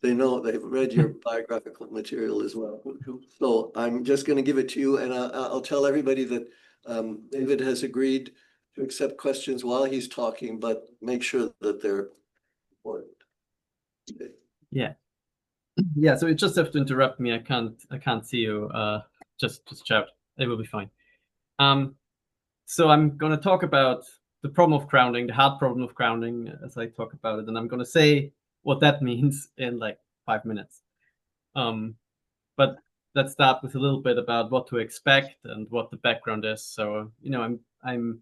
they know they've read your biographical material as well. So I'm just going to give it to you, and I'll tell everybody that David has agreed to accept questions while he's talking, but make sure that they're important. Okay. Yeah. Yeah, so you just have to interrupt me. I can't see you. Just shout. It will be fine. So I'm going to talk about the problem of grounding, the hard problem of grounding, as I talk about it, and I'm going to say what that means in like 5 minutes. But let's start with a little bit about what to expect and what the background is. So, you know, I'm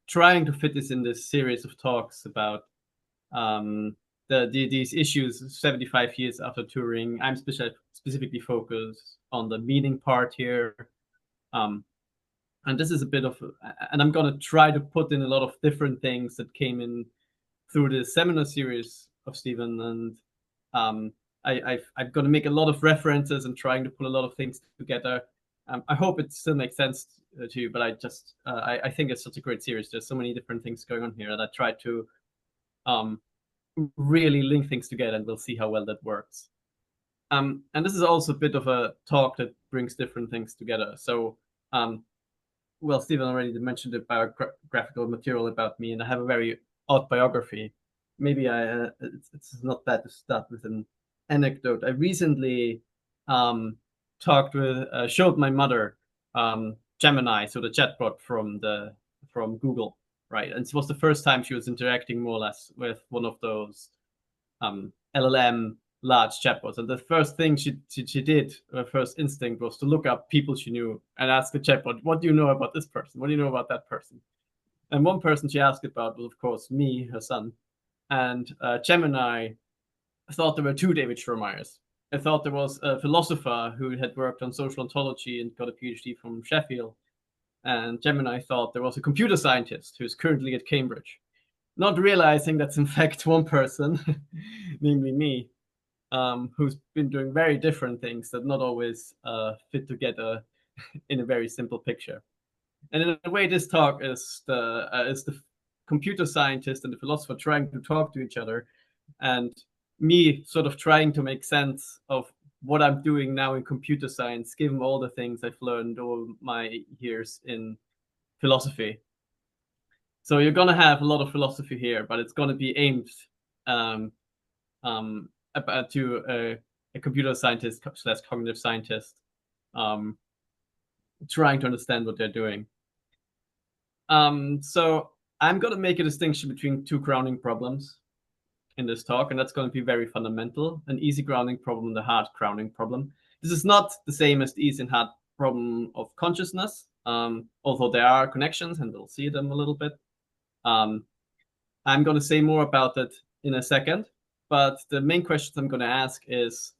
trying to fit this in this series of talks about these issues 75 years after Turing. I'm specifically focused on the meaning part here. And this is a bit of, and I'm going to try to put in a lot of different things that came in through the seminar series of Stephen. And I'm going to make a lot of references and trying to put a lot of things together. I hope it still makes sense to you, but I think it's such a great series. There's so many different things going on here that I try to really link things together, and we'll see how well that works. And this is also a bit of a talk that brings different things together. So, well, Stephen already mentioned the biographical material about me, and I have a very odd biography. Maybe it's not bad to start with an anecdote. I recently showed my mother Gemini, so the chatbot from Google, right? And it was the first time she was interacting more or less with one of those LLM large chatbots. And the first thing she did, her first instinct was to look up people she knew and ask the chatbot, what do you know about this person? What do you know about that person? And one person she asked about was, of course, me, her son. And Gemini thought there were two David Strohmaiers. I thought there was a philosopher who had worked on social ontology and got a PhD from Sheffield. And Gemini thought there was a computer scientist who's currently at Cambridge, not realizing that's in fact one person, namely me, who's been doing very different things that not always fit together in a very simple picture. And in a way, this talk is the computer scientist and the philosopher trying to talk to each other, and me sort of trying to make sense of what I'm doing now in computer science, given all the things I've learned over my years in philosophy. So you're going to have a lot of philosophy here, but it's going to be aimed to a computer scientist / cognitive scientist trying to understand what they're doing. So I'm going to make a distinction between two grounding problems in this talk, and that's going to be very fundamental: an easy grounding problem and a hard grounding problem. This is not the same as the easy and hard problem of consciousness, although there are connections, and we'll see them a little bit. I'm going to say more about it in a second, but the main question I'm going to ask is,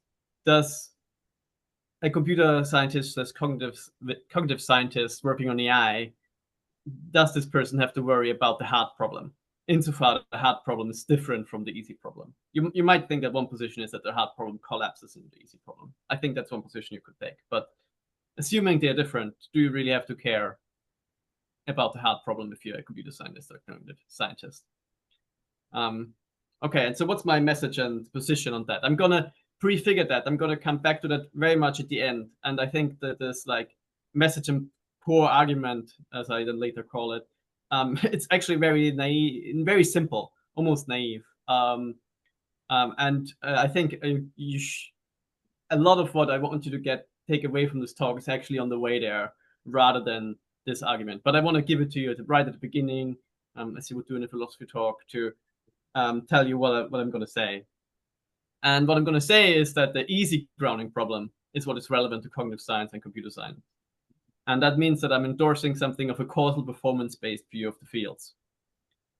does a computer scientist / cognitive scientist working on AI, does this person have to worry about the hard problem? Insofar that the hard problem is different from the easy problem. You might think that one position is that the hard problem collapses into the easy problem. I think that's one position you could take. But assuming they're different, do you really have to care about the hard problem if you're a computer scientist or cognitive scientist? Okay, and so what's my message and position on that? I'm going to prefigure that. I'm going to come back to that very much at the end. And I think that this like message and poor argument, as I then later call it, it's actually very naive, very simple, almost naive. And I think a lot of what I want you to take away from this talk is actually on the way there, rather than this argument. But I want to give it to you right at the beginning, as you would do in a philosophy talk, to tell you what I'm going to say. And what I'm going to say is that the easy grounding problem is what is relevant to cognitive science and computer science. And that means that I'm endorsing something of a causal performance-based view of the fields.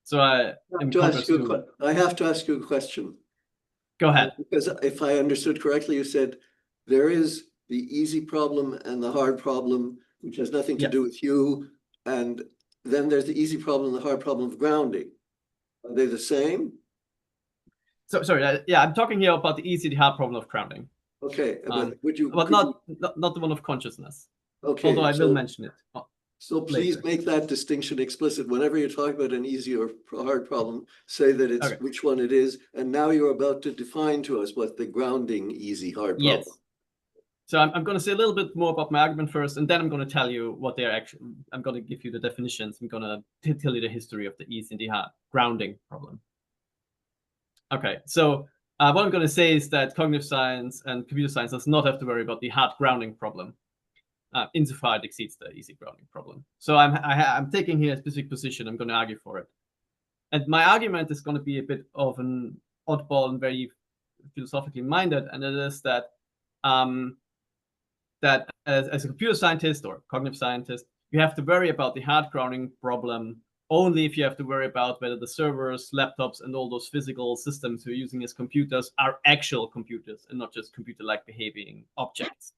So I have to ask you a question. Go ahead. Because if I understood correctly, you said there is the easy problem and the hard problem, which has nothing to do with you. And then there's the easy problem and the hard problem of grounding. Are they the same? So sorry, I'm talking here about the easy, the hard problem of grounding. Okay, but would you? But not the one of consciousness. Okay. Although I will mention it. So please later. make that distinction explicit. Whenever you're talking about an easy or hard problem, say that it's Okay. which one it is. And now you're about to define to us what the grounding easy hard problem. Yes. So I'm going to say a little bit more about my argument first, and then I'm going to tell you what they're actually. I'm going to give you the definitions. I'm going to tell you the history of the easy and the hard grounding problem. Okay, so what I'm going to say is that cognitive science and computer science does not have to worry about the hard grounding problem, insofar it exceeds the easy grounding problem. So I'm taking here a specific position. I'm going to argue for it, and my argument is going to be a bit of an oddball and very philosophically minded, and it is that that as a computer scientist or cognitive scientist, you have to worry about the hard grounding problem only if you have to worry about whether the servers, laptops, and all those physical systems you're using as computers are actual computers and not just computer-like behaving objects.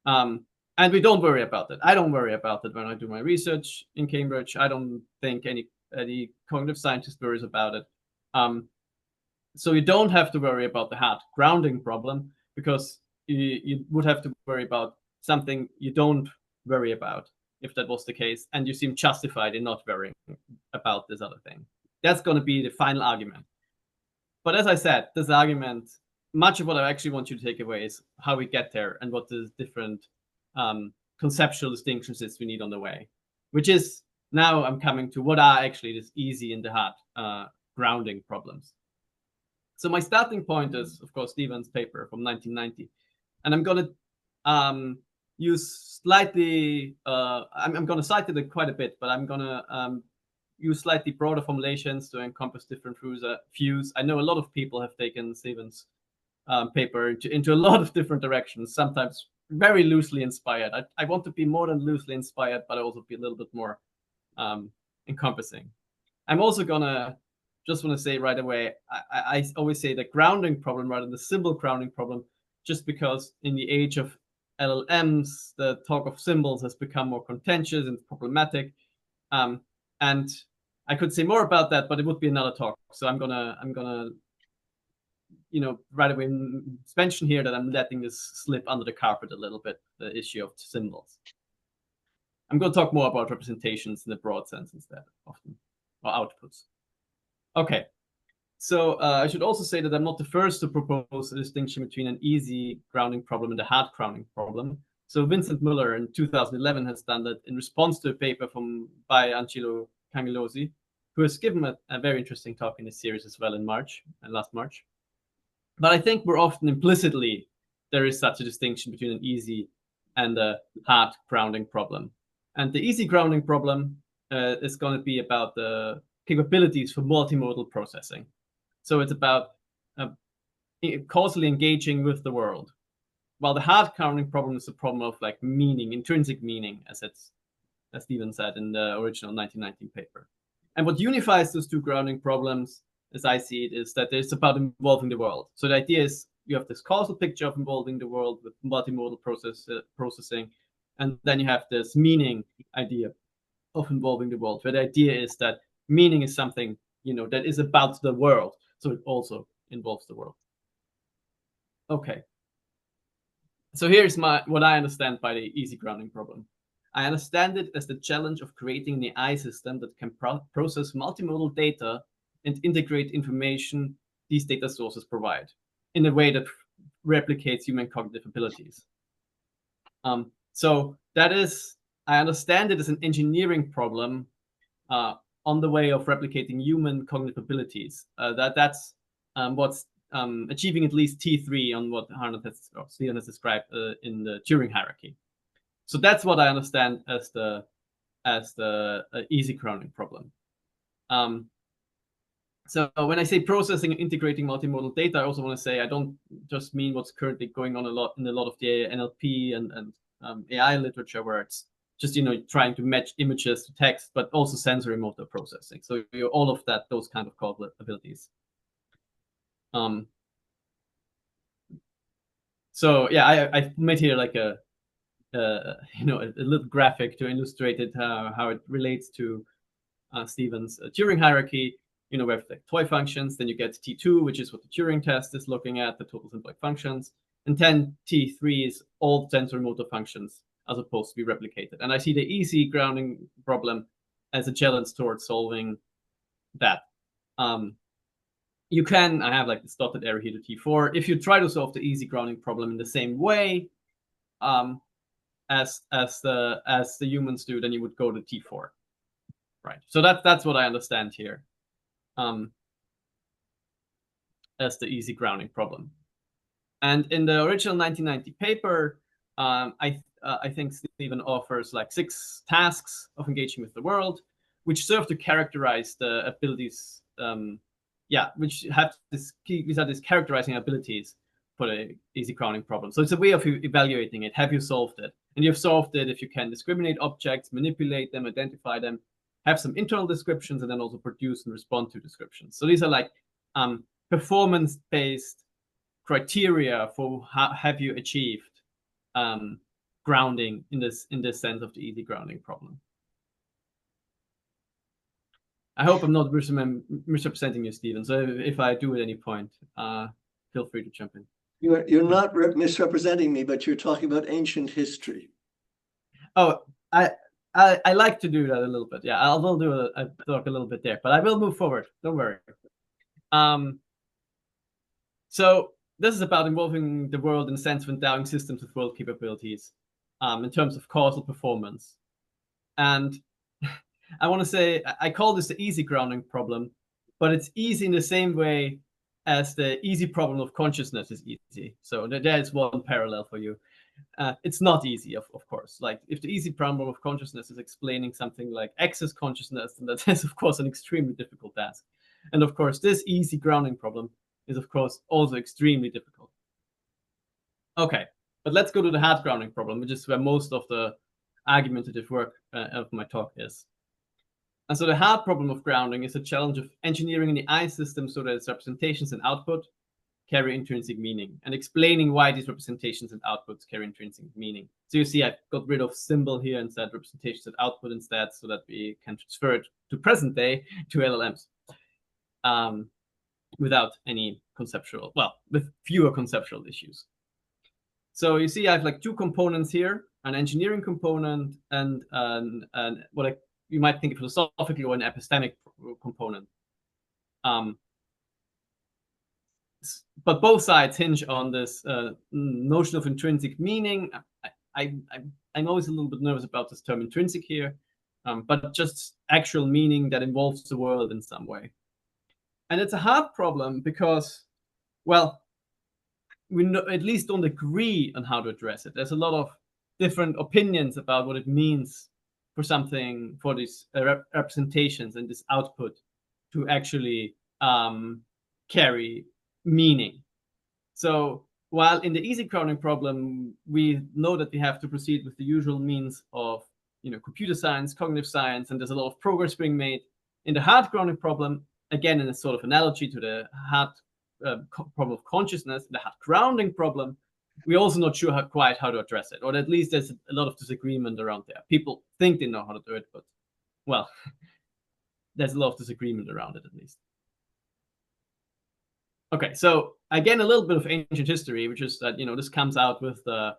And we don't worry about that. I don't worry about it when I do my research in Cambridge. I don't think any cognitive scientist worries about it. So you don't have to worry about the hard grounding problem because you would have to worry about something you don't worry about if that was the case, and you seem justified in not worrying about this other thing. That's going to be the final argument. But as I said, this argument, much of what I actually want you to take away is how we get there and what the different conceptual distinctions is we need on the way, which is now I'm coming to what are actually this easy and the hard grounding problems. So my starting point is, of course, Stevens' paper from 1990. And I'm going to use slightly, I'm going to cite it quite a bit, but I'm going to use slightly broader formulations to encompass different views. I know a lot of people have taken Stevens' paper into a lot of different directions, sometimes very loosely inspired. I want to be more than loosely inspired, but I also be a little bit more encompassing. I'm also going to just want to say right away, I always say the grounding problem rather than the symbol grounding problem, just because in the age of LLMs, the talk of symbols has become more contentious and problematic. And I could say more about that, but it would be another talk. So I'm gonna, right away mention here that I'm letting this slip under the carpet a little bit, the issue of symbols. I'm going to talk more about representations in the broad sense instead, often, or outputs. Okay. So I should also say that I'm not the first to propose a distinction between an easy grounding problem and a hard grounding problem. So Vincent Muller in 2011 has done that in response to a paper by Angelo Cangilosi, who has given a very interesting talk in this series as well in last March. But I think we're often implicitly, there is such a distinction between an easy and a hard grounding problem. And the easy grounding problem is going to be about the capabilities for multimodal processing. So it's about causally engaging with the world, while the hard grounding problem is a problem of like meaning, intrinsic meaning, as Stephen said in the original 1919 paper. And what unifies those two grounding problems, as I see it, is that it's about involving the world. So the idea is you have this causal picture of involving the world with multimodal processing, and then you have this meaning idea of involving the world, where the idea is that meaning is something that is about the world. So it also involves the world. Okay. So here's what I understand by the easy grounding problem. I understand it as the challenge of creating an AI system that can process multimodal data and integrate information these data sources provide in a way that replicates human cognitive abilities. So that is, I understand it as an engineering problem on the way of replicating human cognitive abilities. That's what's achieving at least T3 on what Stephen has described in the Turing hierarchy. So that's what I understand as the easy grounding problem. So when I say processing and integrating multimodal data, I also want to say I don't just mean what's currently going on in a lot of the NLP and AI literature, where it's just trying to match images to text, but also sensory motor processing. So all of that, those kind of causal abilities. So yeah, I made here like a little graphic to illustrate it, how it relates to Stephen's Turing hierarchy. We have like toy functions, then you get T2, which is what the Turing test is looking at, the total symbolic functions, and then T3 is all sensory motor functions are supposed to be replicated. And I see the easy grounding problem as a challenge towards solving that. You can, I have like this dotted arrow here to T4. If you try to solve the easy grounding problem in the same way as the humans do, then you would go to T4, right? So that's what I understand here as the easy grounding problem. And in the original 1990 paper, I think Stephen offers like 6 tasks of engaging with the world, which serve to characterize the abilities. Which have these are these characterizing abilities for the easy grounding problem. So it's a way of evaluating it. Have you solved it? And you've solved it if you can discriminate objects, manipulate them, identify them, have some internal descriptions, and then also produce and respond to descriptions. So these are like performance-based criteria for how have you achieved grounding in this sense of the easy grounding problem. I hope I'm not misrepresenting you, Stephen. So if I do at any point, feel free to jump in. You're not misrepresenting me, but you're talking about ancient history. Oh, I like to do that a little bit. Yeah, I will do a talk a little bit there, but I will move forward. Don't worry. So this is about involving the world in the sense of endowing systems with world capabilities in terms of causal performance. And I want to say, I call this the easy grounding problem, but it's easy in the same way as the easy problem of consciousness is easy. So there's one parallel for you. It's not easy, of course. Like if the easy problem of consciousness is explaining something like access consciousness, then that is, of course, an extremely difficult task. And of course, this easy grounding problem is, of course, also extremely difficult. Okay, but let's go to the hard grounding problem, which is where most of the argumentative work of my talk is. And so the hard problem of grounding is a challenge of engineering an AI system so that its representations and output carry intrinsic meaning, and explaining why these representations and outputs carry intrinsic meaning. So you see, I've got rid of symbol here and said representations and output instead, so that we can transfer it to present day to LLMs without any conceptual, well, with fewer conceptual issues. So you see, I have like 2 components here, an engineering component and what you might think philosophically or an epistemic component. But both sides hinge on this notion of intrinsic meaning. I'm always a little bit nervous about this term intrinsic here, but just actual meaning that involves the world in some way. And it's a hard problem because, well, we at least don't agree on how to address it. There's a lot of different opinions about what it means for something, for these representations and this output to actually carry meaning. So while in the easy grounding problem, we know that we have to proceed with the usual means of, computer science, cognitive science, and there's a lot of progress being made. In the hard grounding problem, again, in a sort of analogy to the hard problem of consciousness, the hard grounding problem, we're also not sure quite how to address it, or at least there's a lot of disagreement around there. People think they know how to do it, but, well, there's a lot of disagreement around it, at least. Okay, so again, a little bit of ancient history, which is that, this comes out with the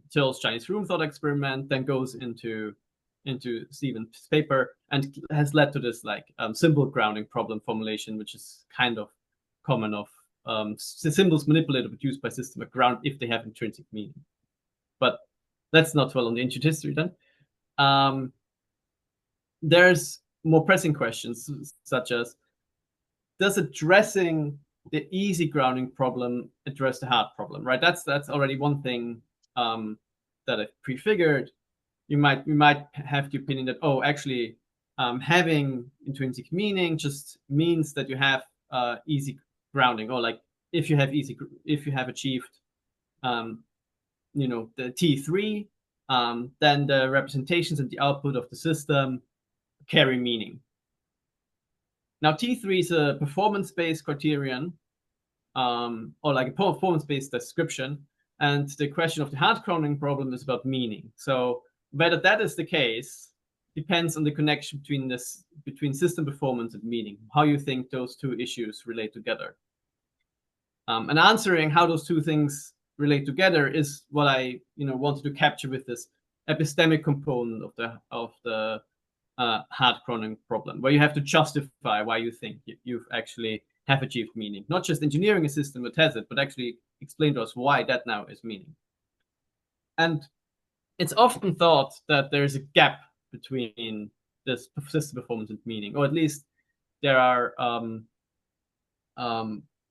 Seoul's Chinese room thought experiment, then goes into Stephen's paper, and has led to this like symbol grounding problem formulation, which is kind of common of symbols manipulated or produced by system of ground if they have intrinsic meaning. But let's not dwell on the ancient history then. There's more pressing questions, such as, does addressing the easy grounding problem address the hard problem, right? That's already one thing that I've prefigured. You might have the opinion that, oh, actually, having intrinsic meaning just means that you have easy grounding, or like if you have achieved the T3, then the representations and the output of the system carry meaning. Now, T3 is a performance-based criterion, or like a performance-based description, and the question of the hard grounding problem is about meaning. So whether that is the case depends on the connection between system performance and meaning, how you think those two issues relate together. And answering how those two things relate together is what I wanted to capture with this epistemic component of the hard grounding problem, where you have to justify why you think you've actually have achieved meaning, not just engineering a system that has it, but actually explain to us why that now is meaning. And it's often thought that there is a gap between this system performance and meaning, or at least there are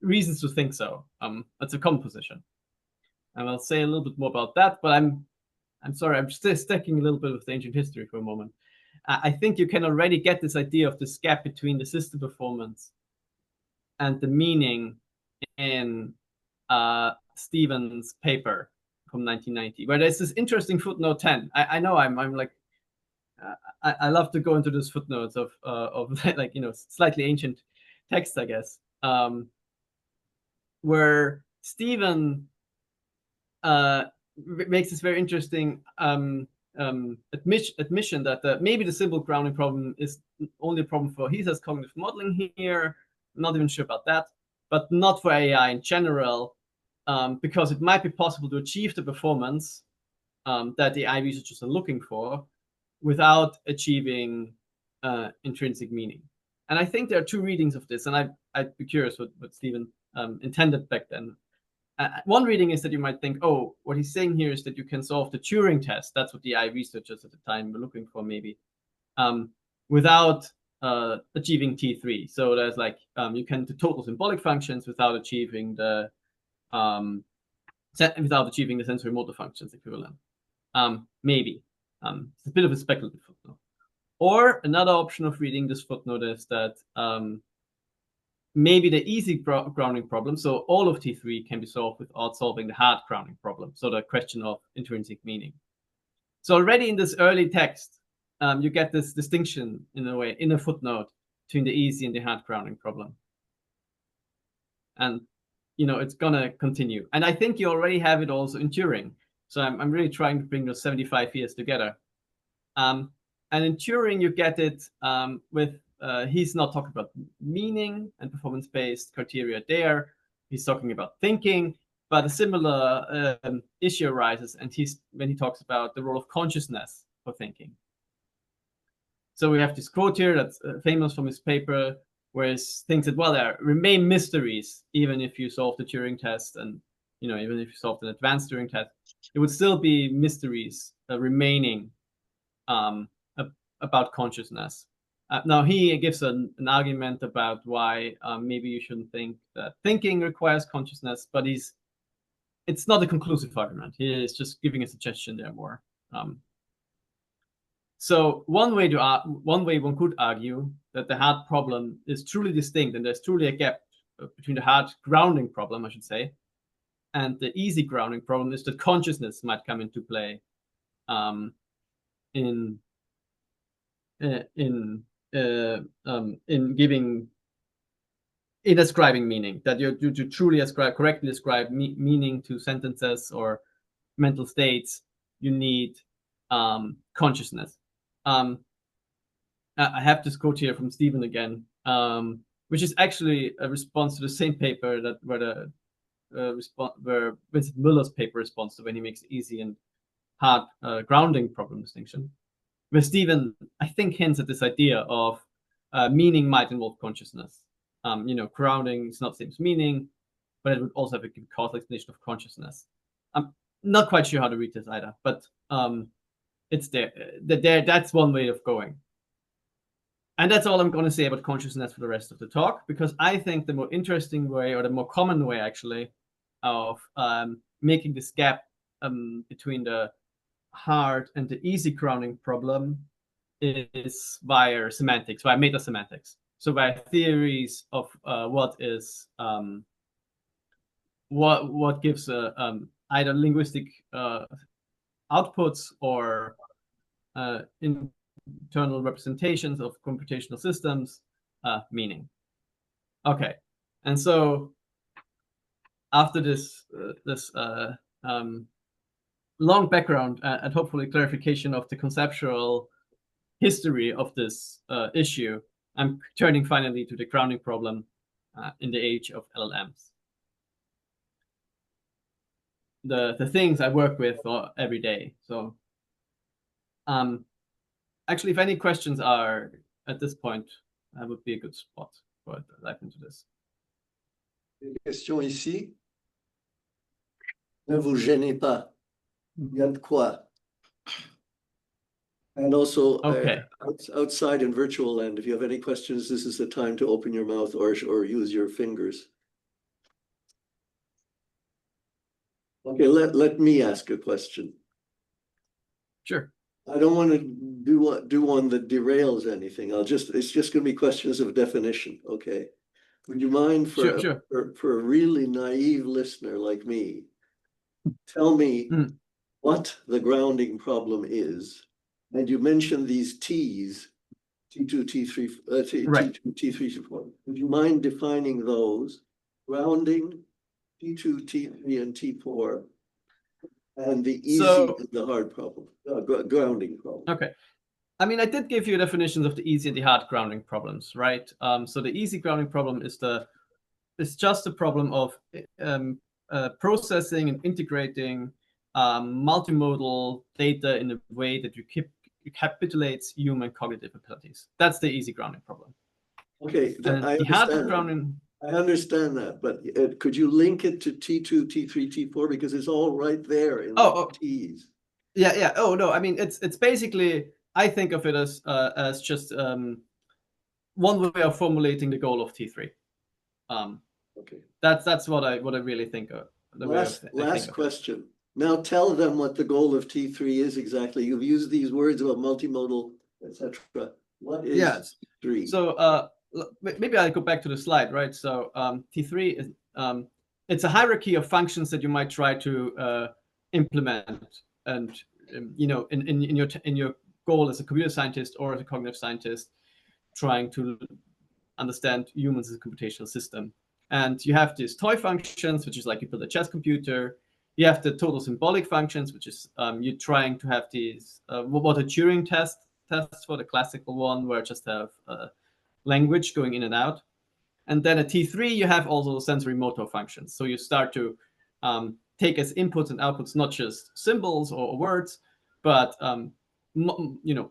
reasons to think so. That's a common position, and I'll say a little bit more about that. But I'm sorry, I'm still sticking a little bit with the ancient history for a moment. I think you can already get this idea of this gap between the system performance and the meaning in Stevens' paper from 1990, where there's this interesting footnote 10. I know I'm like, I love to go into those footnotes of like, slightly ancient text, I guess, where Stephen makes this very interesting admission that maybe the simple grounding problem is only a problem for, he says, cognitive modeling here. I'm not even sure about that, but not for AI in general, because it might be possible to achieve the performance that the AI researchers are looking for without achieving intrinsic meaning. And I think there are two readings of this, and I'd be curious what Stephen intended back then. One reading is that you might think, oh, what he's saying here is that you can solve the Turing test. That's what the AI researchers at the time were looking for, maybe, without achieving T3. So there's like, you can do total symbolic functions without achieving the sensory motor functions equivalent. Maybe. It's a bit of a speculative footnote. Or another option of reading this footnote is that maybe the easy grounding problem, so all of T3 can be solved without solving the hard grounding problem, so the question of intrinsic meaning. So already in this early text, you get this distinction, in a way, in a footnote, between the easy and the hard grounding problem. And, it's going to continue. And I think you already have it also in Turing. So I'm really trying to bring those 75 years together. And in Turing, you get it with, he's not talking about meaning and performance-based criteria there. He's talking about thinking, but a similar issue arises, and when he talks about the role of consciousness for thinking. So we have this quote here that's famous from his paper, where he thinks that, well, there remain mysteries, even if you solve the Turing test, and even if you solved an advanced Turing test, it would still be mysteries remaining about consciousness. Now, he gives an argument about why maybe you shouldn't think that thinking requires consciousness, but it's not a conclusive argument. He is just giving a suggestion there more. So one way one could argue that the hard problem is truly distinct, and there's truly a gap between the hard grounding problem, I should say, and the easy grounding problem is that consciousness might come into play in ascribing meaning, that you truly correctly ascribe meaning to sentences or mental states, you need consciousness. I have this quote here from Stephen again, which is actually a response to the same paper where Vincent Muller's paper responds to, when he makes easy and hard grounding problem distinction, where Stephen, I think, hints at this idea of meaning might involve consciousness. Grounding is not the same as meaning, but it would also have a causal explanation of consciousness. I'm not quite sure how to read this either, but it's there. That's one way of going. And that's all I'm going to say about consciousness for the rest of the talk, because I think the more interesting way, or the more common way, actually, of making this gap between the hard and the easy grounding problem is via semantics, via meta semantics. So by theories of what gives either linguistic outputs or internal representations of computational systems meaning. Okay, and so after this long background and hopefully clarification of the conceptual history of this issue, I'm turning finally to the grounding problem in the age of LLMs. the things I work with every day. So actually, if any questions are at this point, that would be a good spot for to dive into this. Des questions ici? Ne vous gênez pas. Il y a de quoi. And also, Okay. outside in virtual land, if you have any questions, this is the time to open your mouth or use your fingers. Okay, let me ask a question. Sure. I don't want to do one that derails anything. It's just going to be questions of definition. Okay. Would you mind for a really naive listener like me, tell me what the grounding problem is? And you mentioned these T's, T2, T3, T2, T3, T4. Would you mind defining those? Grounding, T2, T3, and T4, and the easy and the hard problem, grounding problem. Okay. I mean, I did give you definitions of the easy and the hard grounding problems, right? So the easy grounding problem is just a problem of processing and integrating multimodal data in a way that recapitulates human cognitive abilities. That's the easy grounding problem. Okay, I understand that, but could you link it to T2, T3, T4, because it's all right there in the T's. Yeah. Oh no, I mean it's basically, I think of it as just one way of formulating the goal of T3. Okay, that's what I really think of. Last question. Now tell them what the goal of T3 is exactly. You've used these words about multimodal, etc. What is T3? So maybe I'll go back to the slide, right? So T3 is it's a hierarchy of functions that you might try to implement, and in your goal as a computer scientist or as a cognitive scientist, trying to understand humans as a computational system. And you have these toy functions, which is like you build a chess computer. You have the total symbolic functions, which is you're trying to have these what a Turing tests for, the classical one, where you just have language going in and out. And then at T3, you have also sensory motor functions. So you start to take as inputs and outputs not just symbols or words, but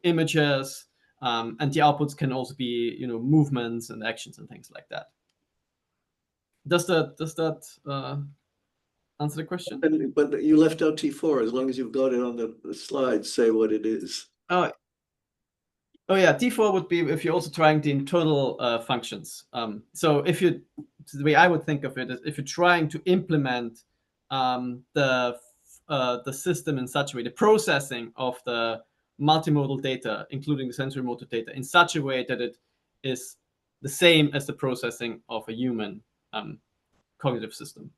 images, and the outputs can also be movements and actions and things like that. Does that answer the question? But you left out T4. As long as you've got it on the slide, say what it is. Oh yeah, T4 would be if you're also trying the internal functions. So the way I would think of it is if you're trying to implement the system in such a way, the processing of the multimodal data, including the sensory motor data, in such a way that it is the same as the processing of a human cognitive system.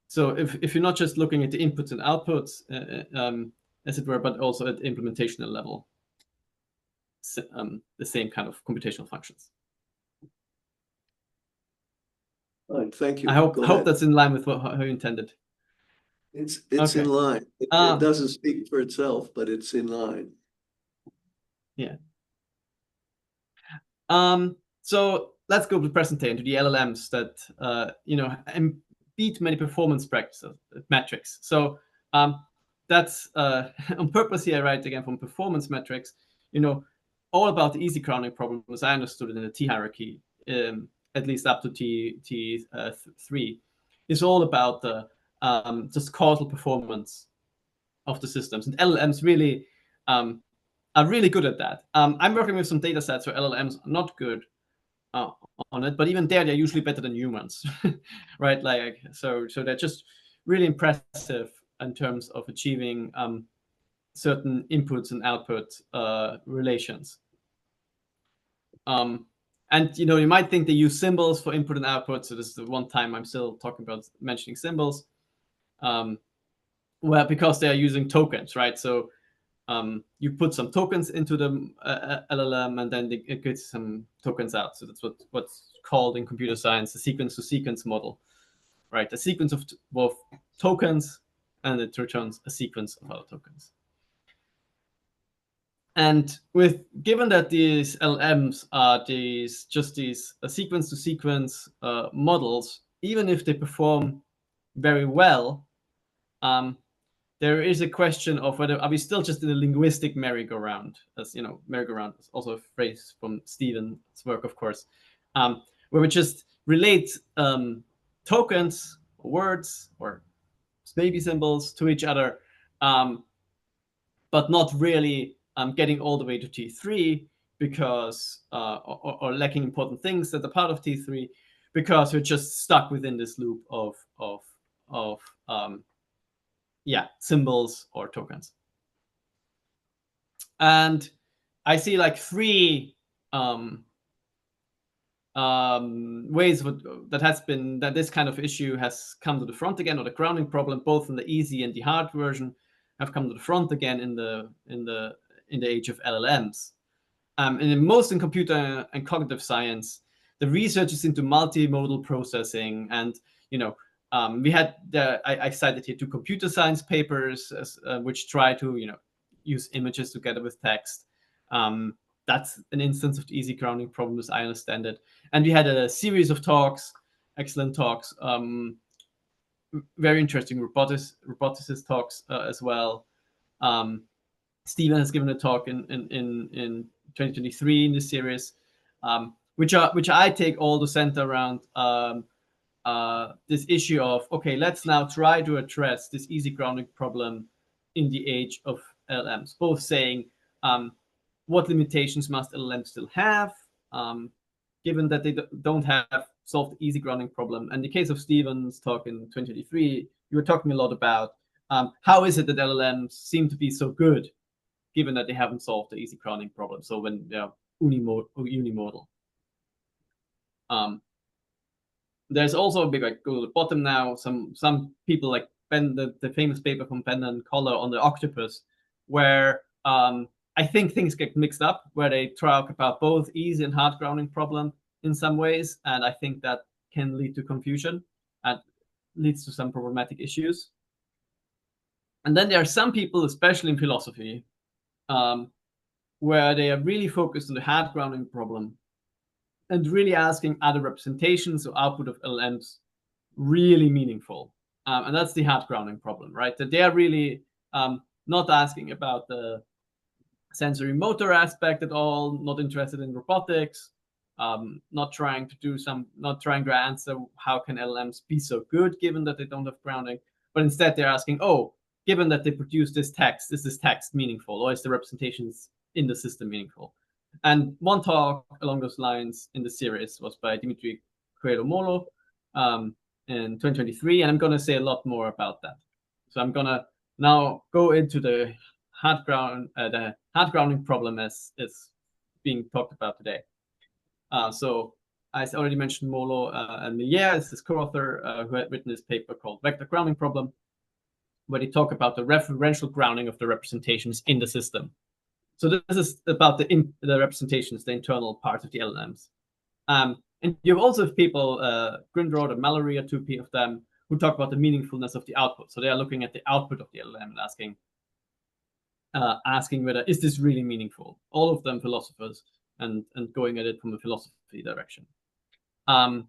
So if you're not just looking at the inputs and outputs, as it were, but also at implementational level, the same kind of computational functions. Right, thank you. I hope that's in line with how you intended. It's in line. It doesn't speak for itself, but it's in line. Yeah. So let's go to the present day, into the LLMs that beat many performance metrics. So that's on purpose here I write again from performance metrics. All about the easy grounding problem, as I understood it in the T hierarchy, at least up to T3, is all about the just causal performance of the systems. And LLMs really are really good at that. I'm working with some data sets where LLMs are not good on it, but even there, they're usually better than humans, right? So they're just really impressive in terms of achieving certain inputs and output relations. And you might think they use symbols for input and output. So this is the one time I'm still talking about mentioning symbols. Well, because they are using tokens, right? So you put some tokens into the LLM, and then it gets some tokens out. So that's what's called in computer science a sequence-to-sequence model, right? A sequence of both tokens, and it returns a sequence of other tokens. And given that these LLMs are these sequence-to-sequence models, even if they perform very well, there is a question of whether are we still just in a linguistic merry-go-round, as you know, merry-go-round is also a phrase from Stephen's work, of course, where we just relate tokens, or words, or baby symbols to each other, but not really getting all the way to T3 because, or lacking important things that are part of T3 because we're just stuck within this loop of symbols or tokens. And I see like three ways that this kind of issue has come to the front again, or the grounding problem, both in the easy and the hard version, have come to the front again in the age of LLMs. And most in computer and cognitive science, the research is into multimodal processing, and we had I cited here 2 computer science papers which try to use images together with text. That's an instance of the easy grounding problem as I understand it. And we had a series of talks, excellent talks, very interesting roboticist talks as well. Stephen has given a talk in 2023 in this series, which I take all the center around this issue of, okay, let's now try to address this easy grounding problem in the age of LLMs, both saying what limitations must LLMs still have, given that they don't have solved the easy grounding problem. And in the case of Stephen's talk in 2023, you were talking a lot about how is it that LLMs seem to be so good, given that they haven't solved the easy grounding problem. So when they're unimodal. There's also a big, like, go to the bottom now, some people like Ben, the famous paper from Ben and Koller on the octopus, where I think things get mixed up, where they talk about both easy and hard grounding problem in some ways, and I think that can lead to confusion and leads to some problematic issues. And then there are some people, especially in philosophy, where they are really focused on the hard grounding problem and really asking, are the representations or output of LLMs really meaningful? And that's the hard grounding problem, right? That they are really not asking about the sensory motor aspect at all, not interested in robotics, not trying to answer how can LLMs be so good given that they don't have grounding, but instead they're asking, oh, given that they produce this text, is this text meaningful, or is the representations in the system meaningful? And one talk along those lines in the series was by Dimitri Coelho-Molo in 2023, and I'm going to say a lot more about that. So I'm going to now go into the hard grounding problem as is being talked about today. So I already mentioned Molo and Millier is his co-author who had written this paper called Vector Grounding Problem, where they talk about the referential grounding of the representations in the system. So this is about the representations, the internal parts of the LLMs. And you also have people, Grindrod and Mallory are 2 of them, who talk about the meaningfulness of the output. So they are looking at the output of the LLM and asking whether, is this really meaningful? All of them philosophers and going at it from a philosophy direction. I'm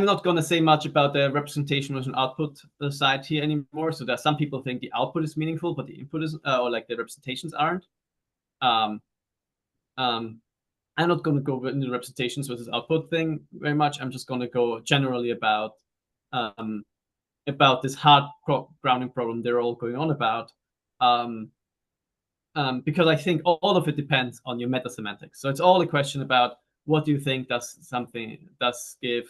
not going to say much about the representation versus output side here anymore. So there are some people think the output is meaningful, but the input is, or like the representations aren't. I'm not going to go into the representations versus output thing very much. I'm just going to go generally about this hard grounding problem they're all going on about, because I think all of it depends on your meta semantics. So it's all a question about what do you think does give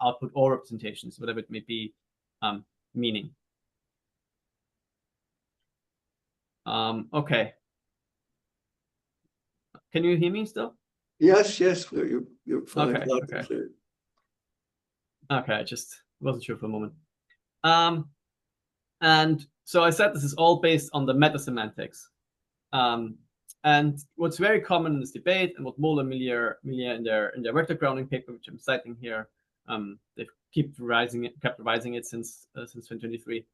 output or representations, whatever it may be, meaning. Okay. Can you hear me still? Yes, you're fine. Okay. Okay, I just wasn't sure for a moment. And so I said this is all based on the meta semantics. And what's very common in this debate, and what Molo and Millier in their vector grounding paper, which I'm citing here, they've kept revising it since 2023.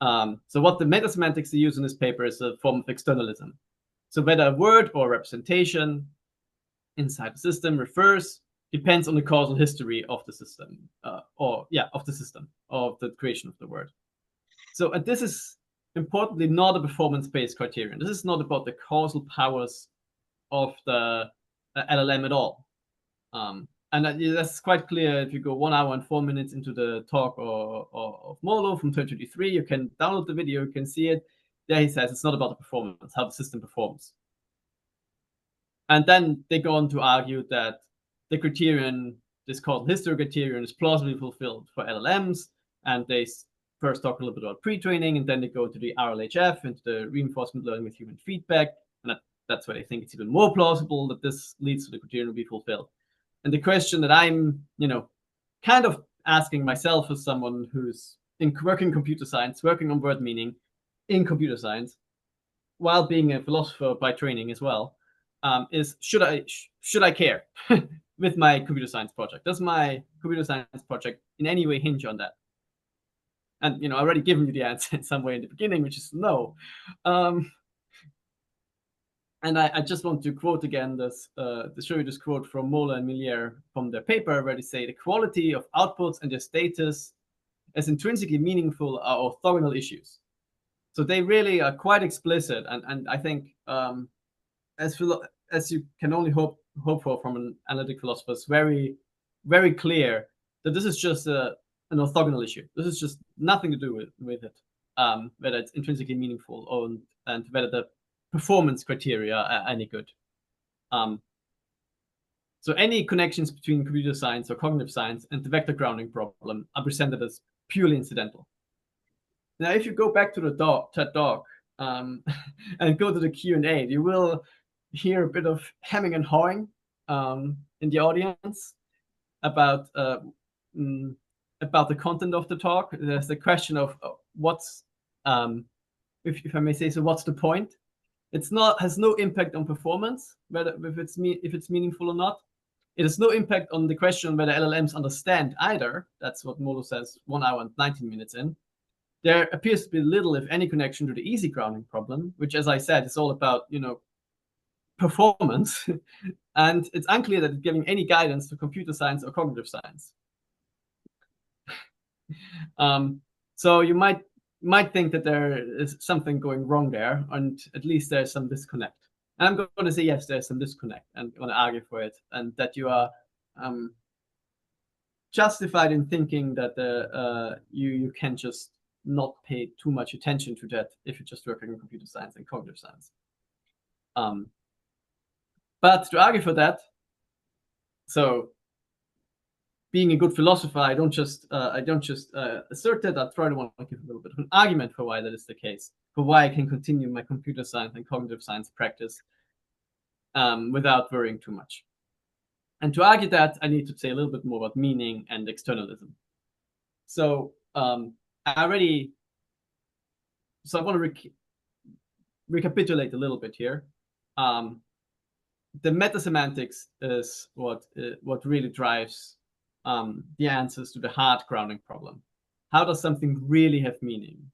So what the meta semantics they use in this paper is a form of externalism. So whether a word or representation inside the system depends on the causal history of the system, of the creation of the word. So, and this is importantly not a performance-based criterion. This is not about the causal powers of the LLM at all. And that's quite clear if you go 1 hour and 4 minutes into the talk of Molo from 2023. You can download the video, you can see it. There he says it's not about the performance, how the system performs. And then they go on to argue that the criterion, this causal history criterion, is plausibly fulfilled for LLMs. And they first talk a little bit about pre-training, and then they go to the RLHF, into the reinforcement learning with human feedback. And that's why they think it's even more plausible that this leads to the criterion to be fulfilled. And the question that I'm, kind of asking myself as someone who's working computer science, working on word meaning in computer science, while being a philosopher by training as well, is should I care with my computer science project? Does my computer science project in any way hinge on that? And I already given you the answer in some way in the beginning, which is no. And I just want to quote again this, to show you this quote from Mola and Millier from their paper, where they say the quality of outputs and their status as intrinsically meaningful are orthogonal issues. So they really are quite explicit, and I think as you can only hope for from an analytic philosopher, it's very, very clear that this is just an orthogonal issue. This is just nothing to do with it, whether it's intrinsically meaningful and whether the performance criteria are any good. So any connections between computer science or cognitive science and the vector grounding problem are presented as purely incidental. Now, if you go back to the TED Talk and go to the Q&A, you will hear a bit of hemming and hawing in the audience about the content of the talk. There's the question of what's, if I may say so, what's the point? Has no impact on performance, whether if it's meaningful or not. It has no impact on the question whether LLMs understand either. That's what Molo says 1 hour and 19 minutes in. There appears to be little, if any, connection to the easy grounding problem, which, as I said, is all about performance, and it's unclear that it's giving any guidance to computer science or cognitive science. So you might think that there is something going wrong there, and at least there's some disconnect. And I'm going to say, yes, there's some disconnect, and I'm going to argue for it, and that you are justified in thinking that you can just not pay too much attention to that if you're just working in computer science and cognitive science. But to argue for that, so being a good philosopher, I don't just assert that. I try to want to give a little bit of an argument for why that is the case, for why I can continue my computer science and cognitive science practice without worrying too much. And to argue that, I need to say a little bit more about meaning and externalism. So I want to recapitulate a little bit here. The meta-semantics is what really drives the answers to the hard grounding problem. How does something really have meaning?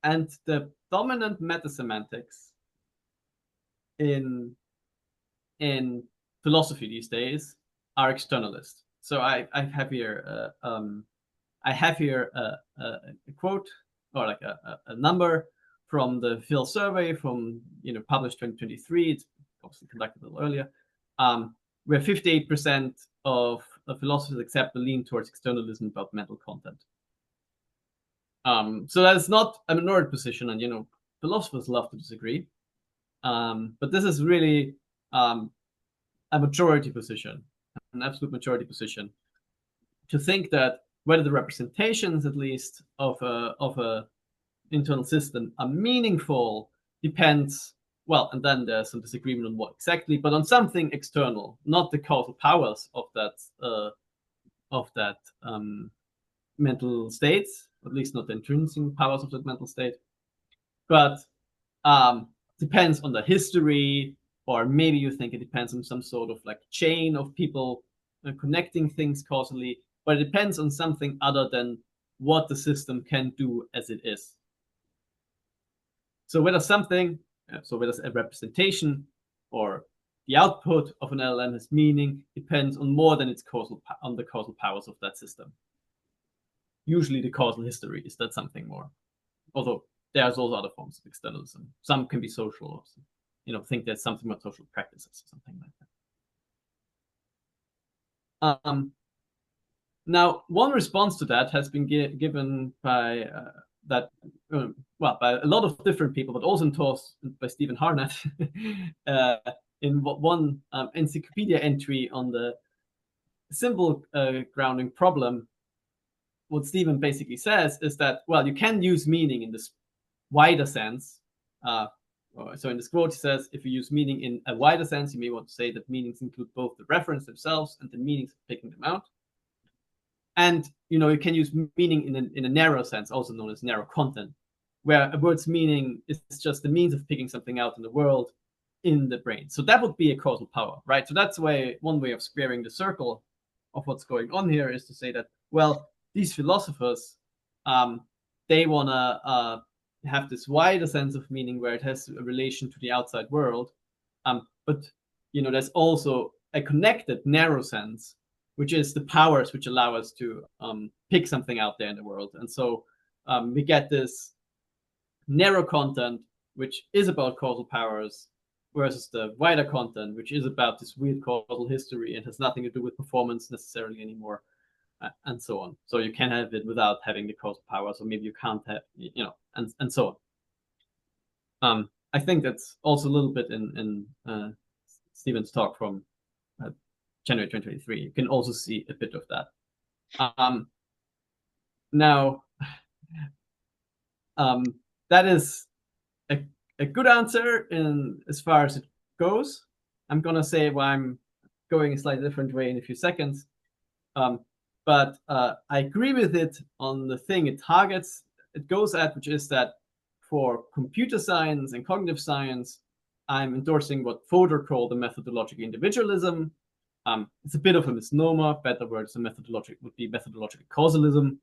And the dominant meta-semantics in philosophy these days are externalist. So I have here a quote, or like a number from the Phil survey from published 2023. It's obviously conducted a little earlier, where 58% of philosophers accept the lean towards externalism about mental content. So that's not a minority position, and philosophers love to disagree, but this is really a majority position, an absolute majority position, to think that whether the representations, at least, of a internal system are meaningful depends. Well, and then there's some disagreement on what exactly, but on something external, not the causal powers of that mental state, at least not the intrinsic powers of that mental state, but depends on the history, or maybe you think it depends on some sort of like chain of people connecting things causally, but it depends on something other than what the system can do as it is. So whether a representation or the output of an LLM has meaning depends on more than the causal powers of that system. Usually the causal history is that something more. although there's also other forms of externalism. Some can be social, or, you know, think there's something about social practices or something like that. Now, one response to that has been given by by a lot of different people, but also endorsed by Stephen Harnett in one encyclopedia entry on the symbol grounding problem. What Stephen basically says is that, well, you can use meaning in this wider sense. So in this quote, he says, if you use meaning in a wider sense, you may want to say that meanings include both the reference themselves and the meanings of picking them out. And, you know, you can use meaning in a narrow sense, also known as narrow content, where a word's meaning is just the means of picking something out in the world in the brain. So that would be a causal power, right? So that's one way of squaring the circle of what's going on here, is to say that, well, these philosophers, they want to have this wider sense of meaning where it has a relation to the outside world. But, you know, there's also a connected narrow sense, which is the powers which allow us to pick something out there in the world. And so we get this narrow content, which is about causal powers, versus the wider content, which is about this weird causal history and has nothing to do with performance necessarily anymore, and so on. So you can have it without having the causal powers, or maybe you can't have, you know, and so on. I think that's also a little bit in Stephen's talk from January 2023. You can also see a bit of that. Now, that is a good answer in as far as it goes. I'm gonna say why I'm going a slightly different way in a few seconds. But I agree with it on the thing it targets, it goes at, which is that for computer science and cognitive science, I'm endorsing what Fodor called the methodological individualism. It's a bit of a misnomer. Better words than methodological would be methodological causalism.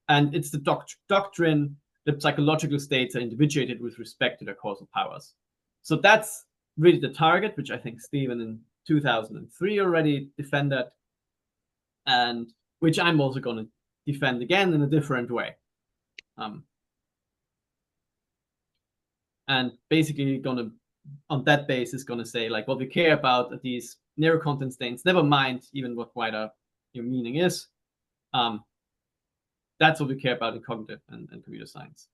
And it's the doctrine that psychological states are individuated with respect to their causal powers. So that's really the target, which I think Stephen in 2003 already defended, and which I'm also going to defend again in a different way. And basically going to, on that basis, going to say, like, what we care about are these narrow content states, never mind even what wider your meaning is. That's what we care about in cognitive and computer science.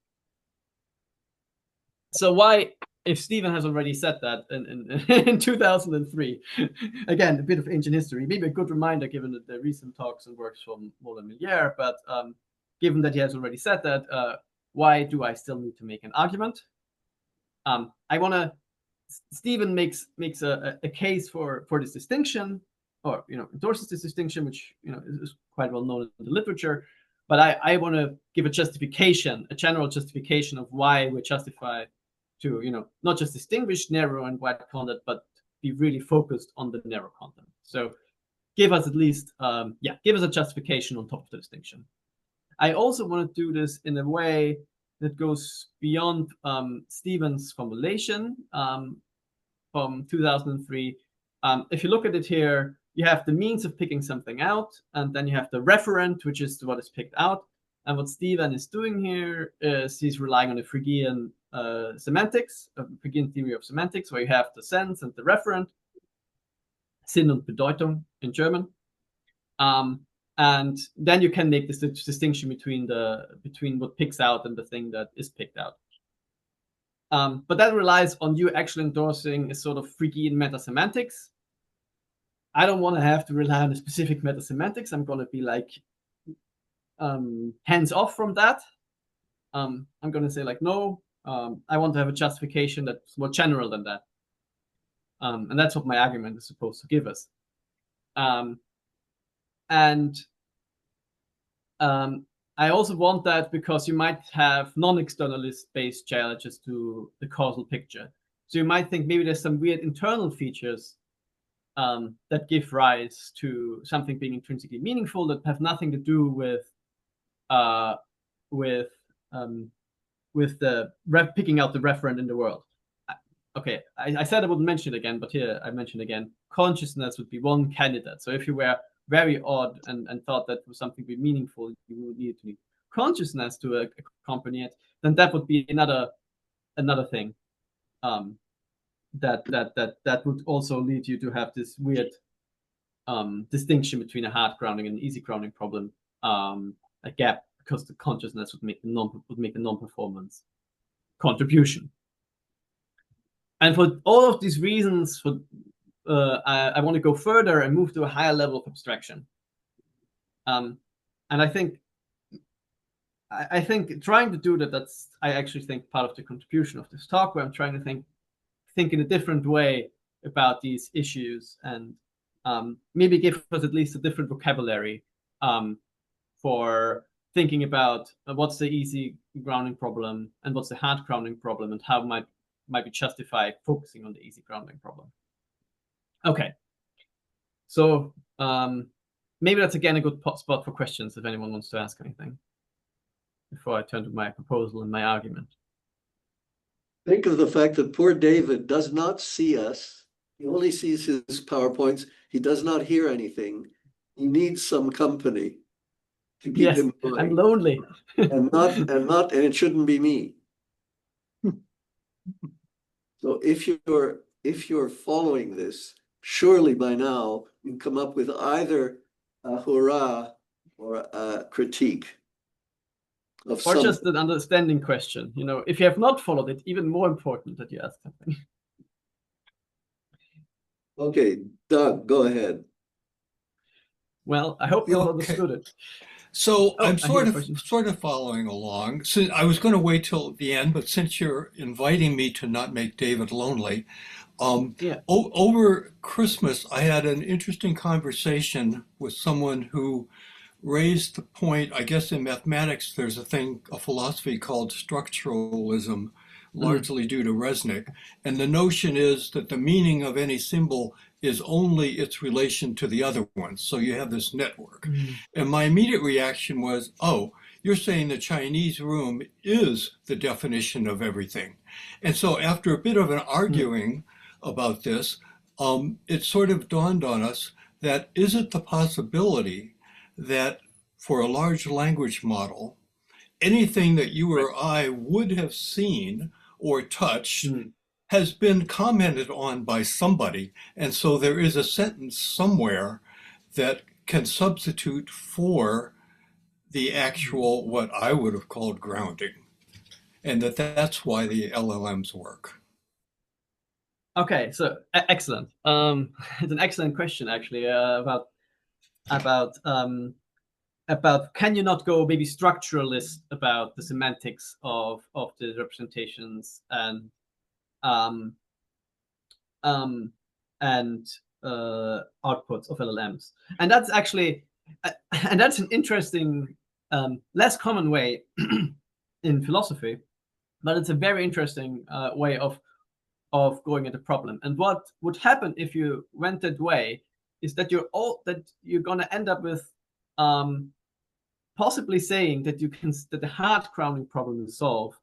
So why, if Stephen has already said that in 2003, again, a bit of ancient history, maybe a good reminder given the recent talks and works from Strohmaier, but given that he has already said that, why do I still need to make an argument? Stephen makes a case for this distinction, or, you know, endorses this distinction, which, you know, is quite well known in the literature. But I want to give a justification, a general justification of why we're justified to, you know, not just distinguish narrow and wide content, but be really focused on the narrow content. So give us at least, give us a justification on top of the distinction. I also want to do this in a way that goes beyond Stephen's formulation from 2003. If you look at it here, you have the means of picking something out, and then you have the referent, which is what is picked out. And what Stephen is doing here is he's relying on the Phrygian semantics, a Phrygian theory of semantics, where you have the sense and the referent, Sinn und Bedeutung in German. And then you can make this distinction between what picks out and the thing that is picked out. But that relies on you actually endorsing a sort of Phrygian meta-semantics. I don't want to have to rely on a specific meta-semantics. I'm going to be like hands off from that. I'm going to say, like, no, I want to have a justification that's more general than that. And that's what my argument is supposed to give us. I also want that because you might have non-externalist based challenges to the causal picture. So you might think maybe there's some weird internal features that give rise to something being intrinsically meaningful that have nothing to do with the picking out the referent in the world. Okay, I said I wouldn't mention it again, but here I mention again. Consciousness would be one candidate. So if you were very odd and thought that was something be meaningful, you would need consciousness to accompany it. then that would be another thing that would also lead you to have this weird distinction between a hard grounding and an easy grounding problem, a gap, because the consciousness would make the non-performance contribution. And for all of these reasons, I want to go further and move to a higher level of abstraction. And I think trying to do that, I actually think part of the contribution of this talk, where I'm trying to think in a different way about these issues, and maybe give us at least a different vocabulary for thinking about what's the easy grounding problem and what's the hard grounding problem, and how might be justified focusing on the easy grounding problem. Okay, so maybe that's again a good spot for questions if anyone wants to ask anything before I turn to my proposal and my argument. Think of the fact that poor David does not see us. He only sees his PowerPoints. He does not hear anything. He needs some company to keep him going. I'm lonely. and it shouldn't be me. So if you're following this, surely by now you've come up with either a hurrah or a critique. Or just an understanding question. You know, if you have not followed it, even more important that you ask something. Okay, Doug, go ahead. Well, I hope you understood it. So I'm sort of following along. So I was going to wait till the end, but since you're inviting me to not make David lonely, over Christmas I had an interesting conversation with someone who raised the point. I guess in mathematics there's a philosophy called structuralism, largely due to Resnick, and the notion is that the meaning of any symbol is only its relation to the other ones. So you have this network. And my immediate reaction was, oh, you're saying the Chinese room is the definition of everything. And so after a bit of an arguing about this, it sort of dawned on us that is it the possibility that for a large language model, anything that you or I would have seen or touched has been commented on by somebody. And so there is a sentence somewhere that can substitute for the actual, what I would have called grounding. And that's why the LLMs work. Okay, so excellent. It's an excellent question, actually, about can you not go maybe structuralist about the semantics of the representations and outputs of LLMs? And that's actually an interesting, less common way in philosophy, but it's a very interesting way of going at the problem. And what would happen if you went that way is that you're going to end up with possibly saying that that the hard grounding problem is solved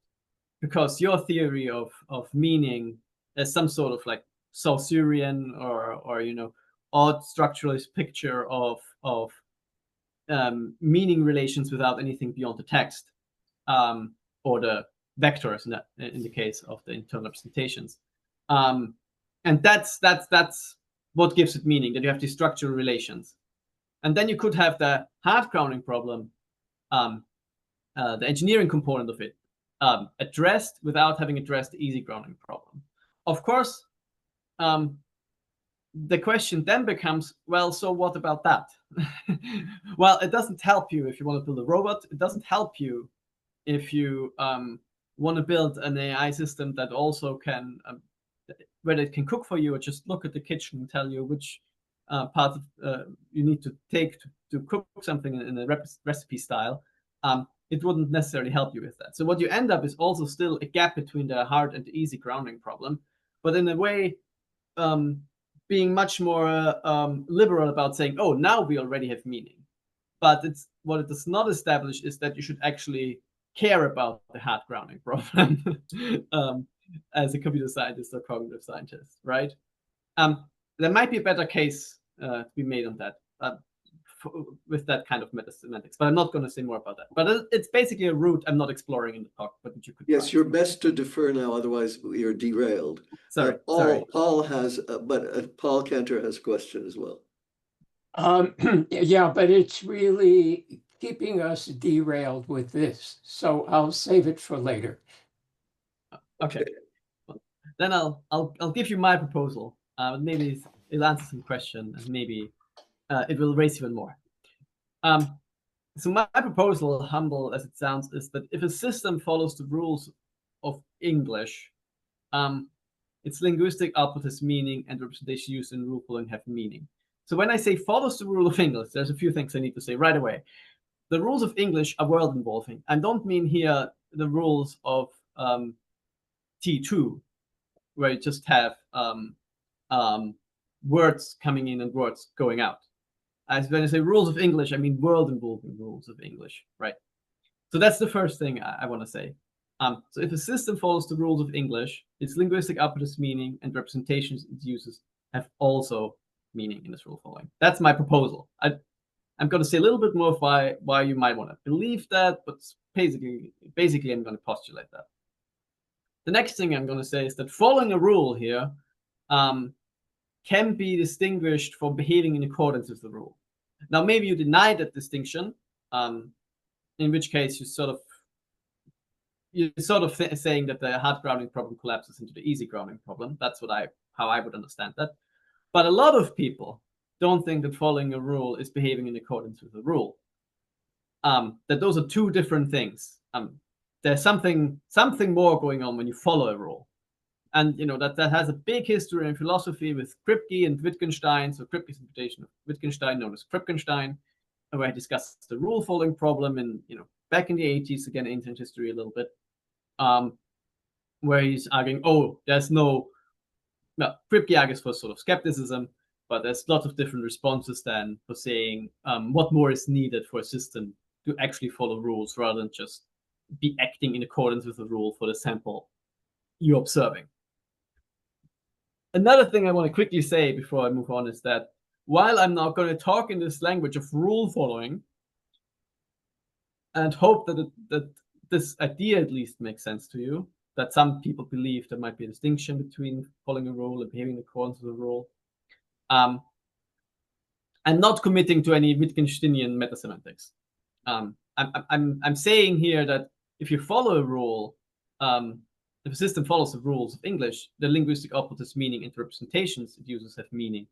because your theory of meaning is some sort of like Saussurian or you know, odd structuralist picture of meaning relations without anything beyond the text, or the vectors in the case of the internal representations, and that's what gives it meaning, that you have these structural relations. And then you could have the hard grounding problem, the engineering component of it, addressed without having addressed the easy grounding problem. Of course, the question then becomes, well, so what about that? Well, it doesn't help you if you want to build a robot. It doesn't help you if you want to build an AI system that also can, whether it can cook for you or just look at the kitchen and tell you which part you need to take to cook something in a recipe style. It wouldn't necessarily help you with that. So what you end up is also still a gap between the hard and the easy grounding problem, but in a way being much more liberal about saying, oh, now we already have meaning. But what it does not establish is that you should actually care about the hard grounding problem as a computer scientist or cognitive scientist, right? There might be a better case to be made on that. with that kind of meta-semantics. But I'm not going to say more about that. But it's basically a route I'm not exploring in the talk, but that you could. Yes, you're best to defer now, otherwise you're derailed. Sorry. Paul Cantor has a question as well. Yeah, but it's really keeping us derailed with this, so I'll save it for later. Okay. Then I'll give you my proposal. Maybe it'll answer some question, and maybe it will raise even more. So my proposal, humble as it sounds, is that if a system follows the rules of English, its linguistic output has meaning, and representation used in rule following have meaning. So when I say follows the rule of English, there's a few things I need to say right away. The rules of English are world-involving. I don't mean here the rules of T2, where you just have words coming in and words going out. As when I say rules of English, I mean world-involving rules of English, right? So that's the first thing I want to say. So if a system follows the rules of English, its linguistic output has meaning, and representations it uses have also meaning in this rule following. That's my proposal. I'm going to say a little bit more of why you might want to believe that, but basically I'm going to postulate that. The next thing I'm going to say is that following a rule here can be distinguished from behaving in accordance with the rule. Now, maybe you deny that distinction, in which case you're sort of saying that the hard grounding problem collapses into the easy grounding problem. That's how I would understand that. But a lot of people don't think that following a rule is behaving in accordance with the rule. That those are two different things. There's something more going on when you follow a rule. And you know that has a big history in philosophy with Kripke and Wittgenstein. So Kripke's interpretation of Wittgenstein, known as Kripkenstein, where he discusses the rule following problem in back in the 80s, again ancient history a little bit, where he's arguing, there's no, well, Kripke argues for sort of skepticism, but there's lots of different responses then for saying what more is needed for a system to actually follow rules rather than just be acting in accordance with the rule for the sample you're observing. Another thing I want to quickly say before I move on is that while I'm now going to talk in this language of rule following and hope that this idea at least makes sense to you, that some people believe there might be a distinction between following a rule and behaving in accordance with a rule, I'm not committing to any Wittgensteinian meta-semantics. I'm saying here that if you follow a rule, if a system follows the rules of English, the linguistic output has meaning, and the representations it uses have meaning.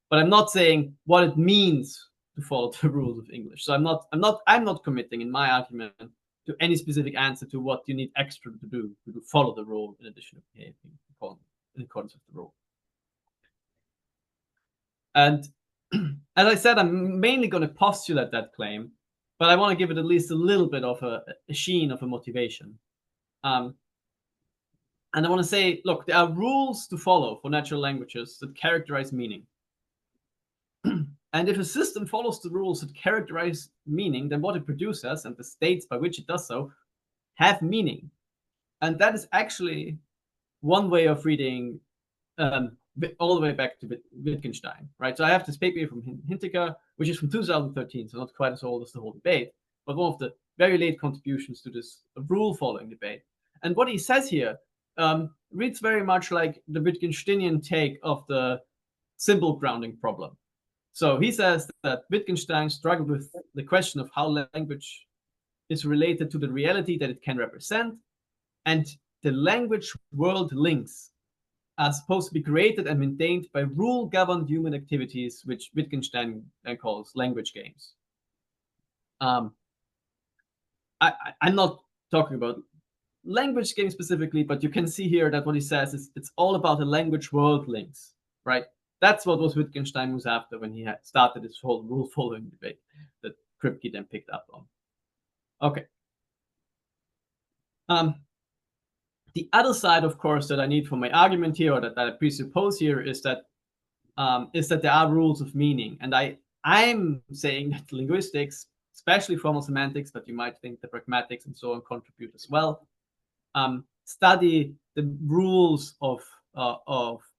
But I'm not saying what it means to follow the rules of English. So I'm not committing in my argument to any specific answer to what you need extra to do to follow the rule in addition to behaving in accordance with the rule. And as I said, I'm mainly going to postulate that claim, but I want to give it at least a little bit of a sheen of a motivation. And I want to say, look, there are rules to follow for natural languages that characterize meaning. And if a system follows the rules that characterize meaning, then what it produces and the states by which it does so have meaning. And that is actually one way of reading all the way back to Wittgenstein, right? So I have this paper here from Hintecker, which is from 2013, so not quite as old as the whole debate, but one of the very late contributions to this rule-following debate. And what he says here reads very much like the Wittgensteinian take of the symbol grounding problem. So he says that Wittgenstein struggled with the question of how language is related to the reality that it can represent, and the language world links are supposed to be created and maintained by rule-governed human activities, which Wittgenstein calls language games. I'm not talking about language games specifically, but you can see here that what he says is it's all about the language world links, right? That's what was Wittgenstein was after when he had started this whole rule-following debate that Kripke then picked up on. Okay. The other side, of course, that I need for my argument here, or that I presuppose here, is that there are rules of meaning. And I'm saying that linguistics, especially formal semantics, but you might think the pragmatics and so on contribute as well, study the rules of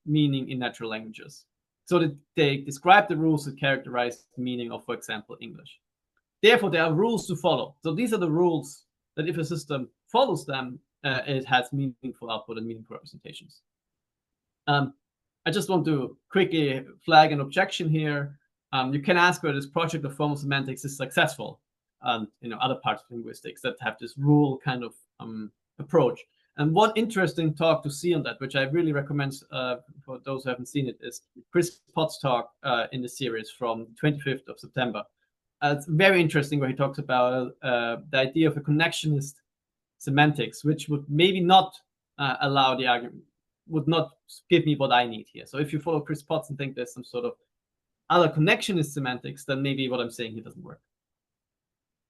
meaning in natural languages. So that they describe the rules that characterize the meaning of, for example, English. Therefore, there are rules to follow. So these are the rules that if a system follows them, it has meaningful output and meaningful representations. I just want to quickly flag an objection here. You can ask whether this project of formal semantics is successful. Other parts of linguistics that have this rule kind of approach. And one interesting talk to see on that, which I really recommend for those who haven't seen it, is Chris Potts' talk in the series from 25th of September. It's very interesting where he talks about the idea of a connectionist semantics, which would maybe not allow the argument, would not give me what I need here. So if you follow Chris Potts and think there's some sort of other connectionist semantics, then maybe what I'm saying here doesn't work.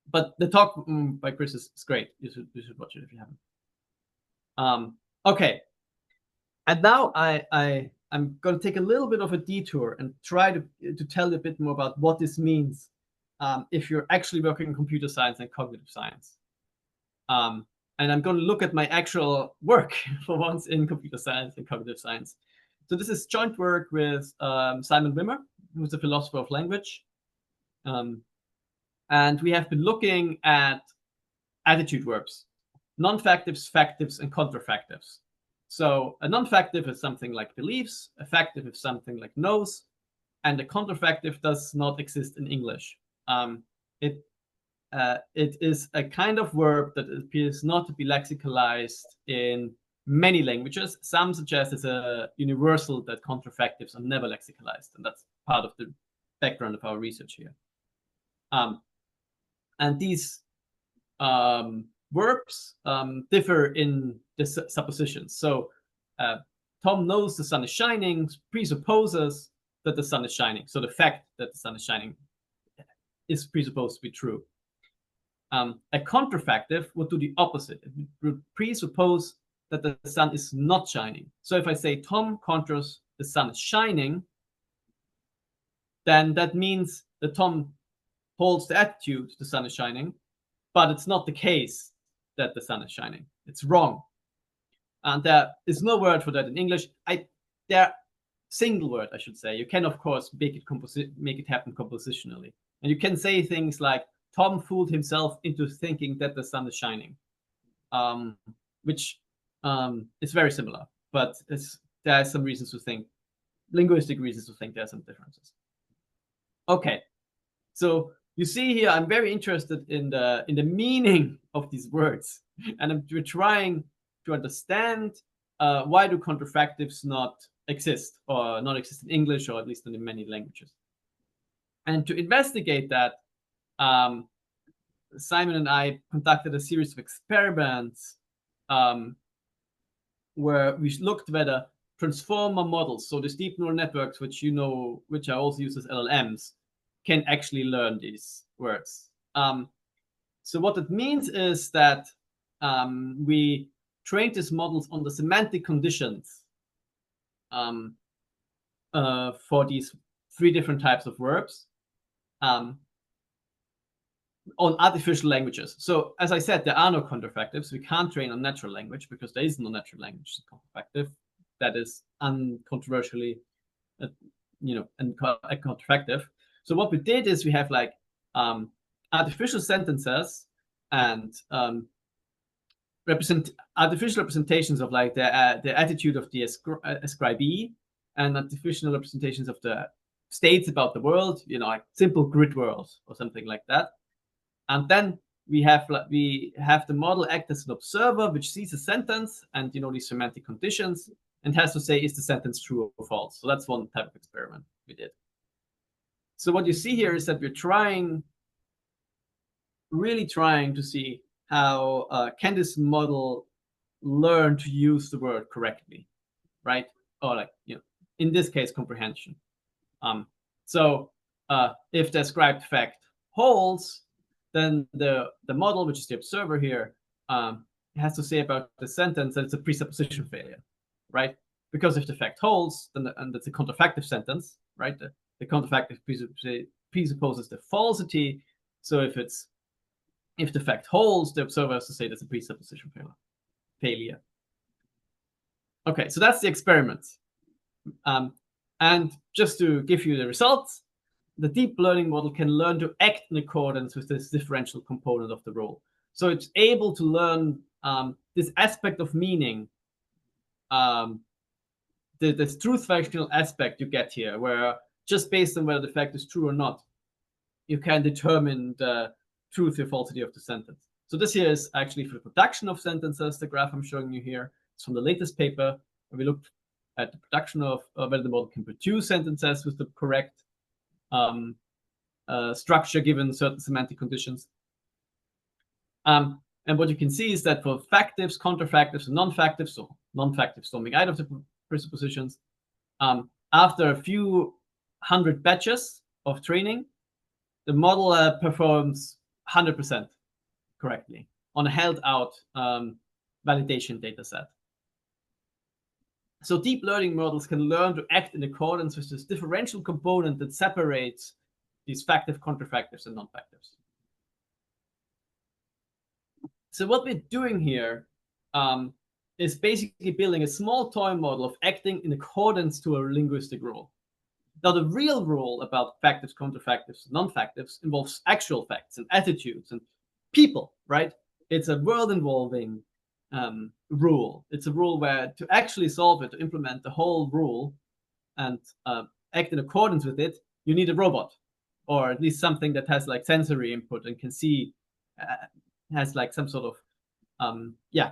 But the talk by Chris is great. You should watch it if you haven't. Okay, and now I'm going to take a little bit of a detour and try to tell you a bit more about what this means if you're actually working in computer science and cognitive science. And I'm going to look at my actual work for once in computer science and cognitive science. So this is joint work with Simon Wimmer, who's a philosopher of language. And we have been looking at attitude verbs, non-factives, factives, and contrafactives. So a non-factive is something like believes, a factive is something like knows, and a contrafactive does not exist in English. It is a kind of verb that appears not to be lexicalized in many languages. Some suggest it's a universal that contrafactives are never lexicalized, and that's part of the background of our research here. And these verbs differ in the suppositions. So Tom knows the sun is shining presupposes that the sun is shining. So the fact that the sun is shining is presupposed to be true. A contrafactive would do the opposite. It would presuppose that the sun is not shining. So if I say Tom contras the sun is shining, then that means that Tom holds the attitude the sun is shining, but it's not the case that the sun is shining. It's wrong. And there is no word for that in English. There single word, I should say. You can, of course, make it happen compositionally. And you can say things like, Tom fooled himself into thinking that the sun is shining, which is very similar, but there are some reasons to think, linguistic reasons to think there are some differences. Okay, so you see here, I'm very interested in the meaning of these words, and we're trying to understand why do contrafactives not exist, or not exist in English, or at least in many languages. And to investigate that, Simon and I conducted a series of experiments where we looked whether transformer models, so the deep neural networks, which which are also used as LLMs, can actually learn these words. So what it means is that we trained these models on the semantic conditions for these 3 different types of verbs. On artificial languages. So as I said, there are no contrafactives. We can't train on natural language because there is no natural language contrafactive that is uncontroversially, contrafactive. So what we did is we have like artificial sentences and artificial representations of like the attitude of the ascribee and artificial representations of the states about the world, like simple grid worlds or something like that. And then we have the model act as an observer, which sees a sentence and these semantic conditions, and has to say, is the sentence true or false? So that's one type of experiment we did. So what you see here is that we're really trying to see how can this model learn to use the word correctly, right? Or like, in this case, comprehension. So if the ascribed fact holds, then the model, which is the observer here, has to say about the sentence that it's a presupposition failure, right? Because if the fact holds, then that's a contrafactive sentence, right? The contrafactive presupposes the falsity. So if the fact holds, the observer has to say that's a presupposition failure. Okay, so that's the experiment. And just to give you the results, the deep learning model can learn to act in accordance with this differential component of the rule. So it's able to learn this aspect of meaning, this truth functional aspect you get here, where just based on whether the fact is true or not, you can determine the truth or falsity of the sentence. So this here is actually for the production of sentences, the graph I'm showing you here. It's from the latest paper, where we looked at the production of whether the model can produce sentences with the correct structure given certain semantic conditions. And what you can see is that for factives, counterfactives, and non-factives, so non-factives don't make either of the presuppositions, after a few hundred batches of training, the model performs 100% correctly on a held-out validation data set. So deep learning models can learn to act in accordance with this differential component that separates these factive, counterfactives, and non-factives. So what we're doing here is basically building a small toy model of acting in accordance to a linguistic rule. Now, the real rule about factives, counterfactives, and non-factives involves actual facts and attitudes and people, right? It's a world-involving rule. It's a rule where to actually solve it, to implement the whole rule and act in accordance with it, you need a robot, or at least something that has like sensory input and can see, has like some sort of,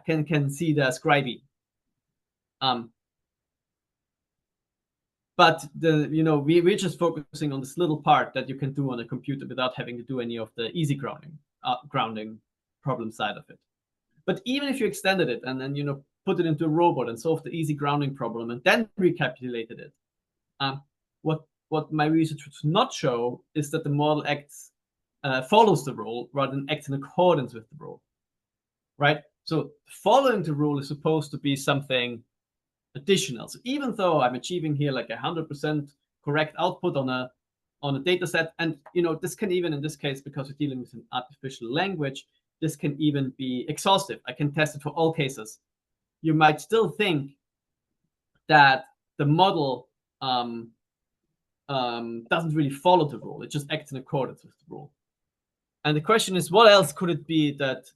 can see the scribey. But we're just focusing on this little part that you can do on a computer without having to do any of the easy grounding problem side of it. But even if you extended it and then put it into a robot and solve the easy grounding problem and then recapitulated it, what my research would not show is that the model follows the rule rather than acts in accordance with the rule, right? So following the rule is supposed to be something additional. So even though I'm achieving here like 100% correct output on a data set, and this can even in this case, because we're dealing with an artificial language, this can even be exhaustive. I can test it for all cases. You might still think that the model doesn't really follow the rule. It just acts in accordance with the rule. And the question is, what else could it be that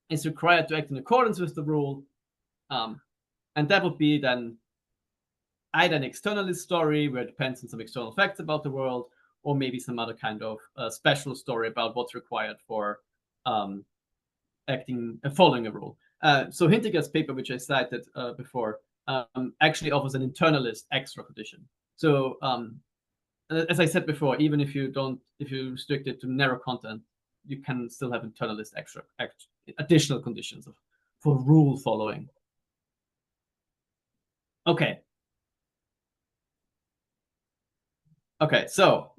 is required to act in accordance with the rule? And that would be then either an externalist story where it depends on some external facts about the world, or maybe some other kind of special story about what's required for following a rule. So Hintiger's paper, which I cited before, actually offers an internalist extra condition. So as I said before, even if you restrict it to narrow content, you can still have internalist extra additional conditions for rule following. Okay. So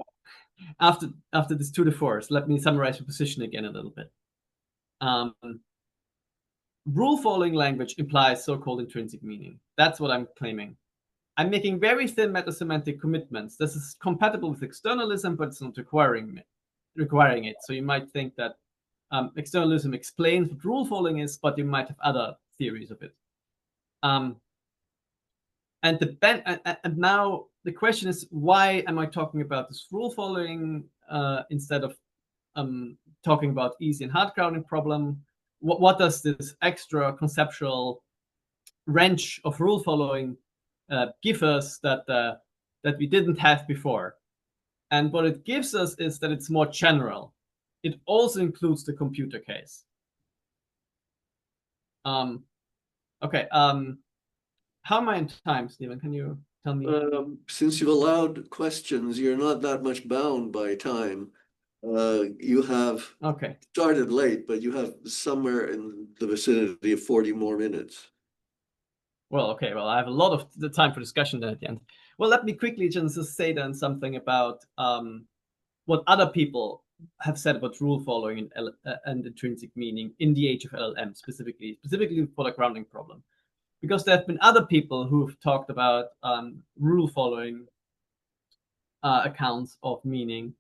after this tour de force, let me summarize the position again a little bit. Rule following language implies so-called intrinsic meaning. That's what I'm claiming. I'm making very thin metasemantic commitments. This is compatible with externalism, but it's not requiring it. So you might think that externalism explains what rule following is, but you might have other theories of it. And now the question is, why am I talking about this rule following instead of talking about easy and hard grounding problem? What does this extra conceptual wrench of rule following give us that we didn't have before? And what it gives us is that it's more general. It also includes the computer case. Okay. How am I in time, Stephen? Can you tell me? Since you've allowed questions, you're not that much bound by time. You have started late, but you have somewhere in the vicinity of 40 more minutes. Well, okay. Well, I have a lot of the time for discussion then at the end. Well, let me quickly just say then something about what other people have said about rule following and intrinsic meaning in the age of LLM, specifically for the grounding problem. Because there have been other people who've talked about rule following accounts of meaning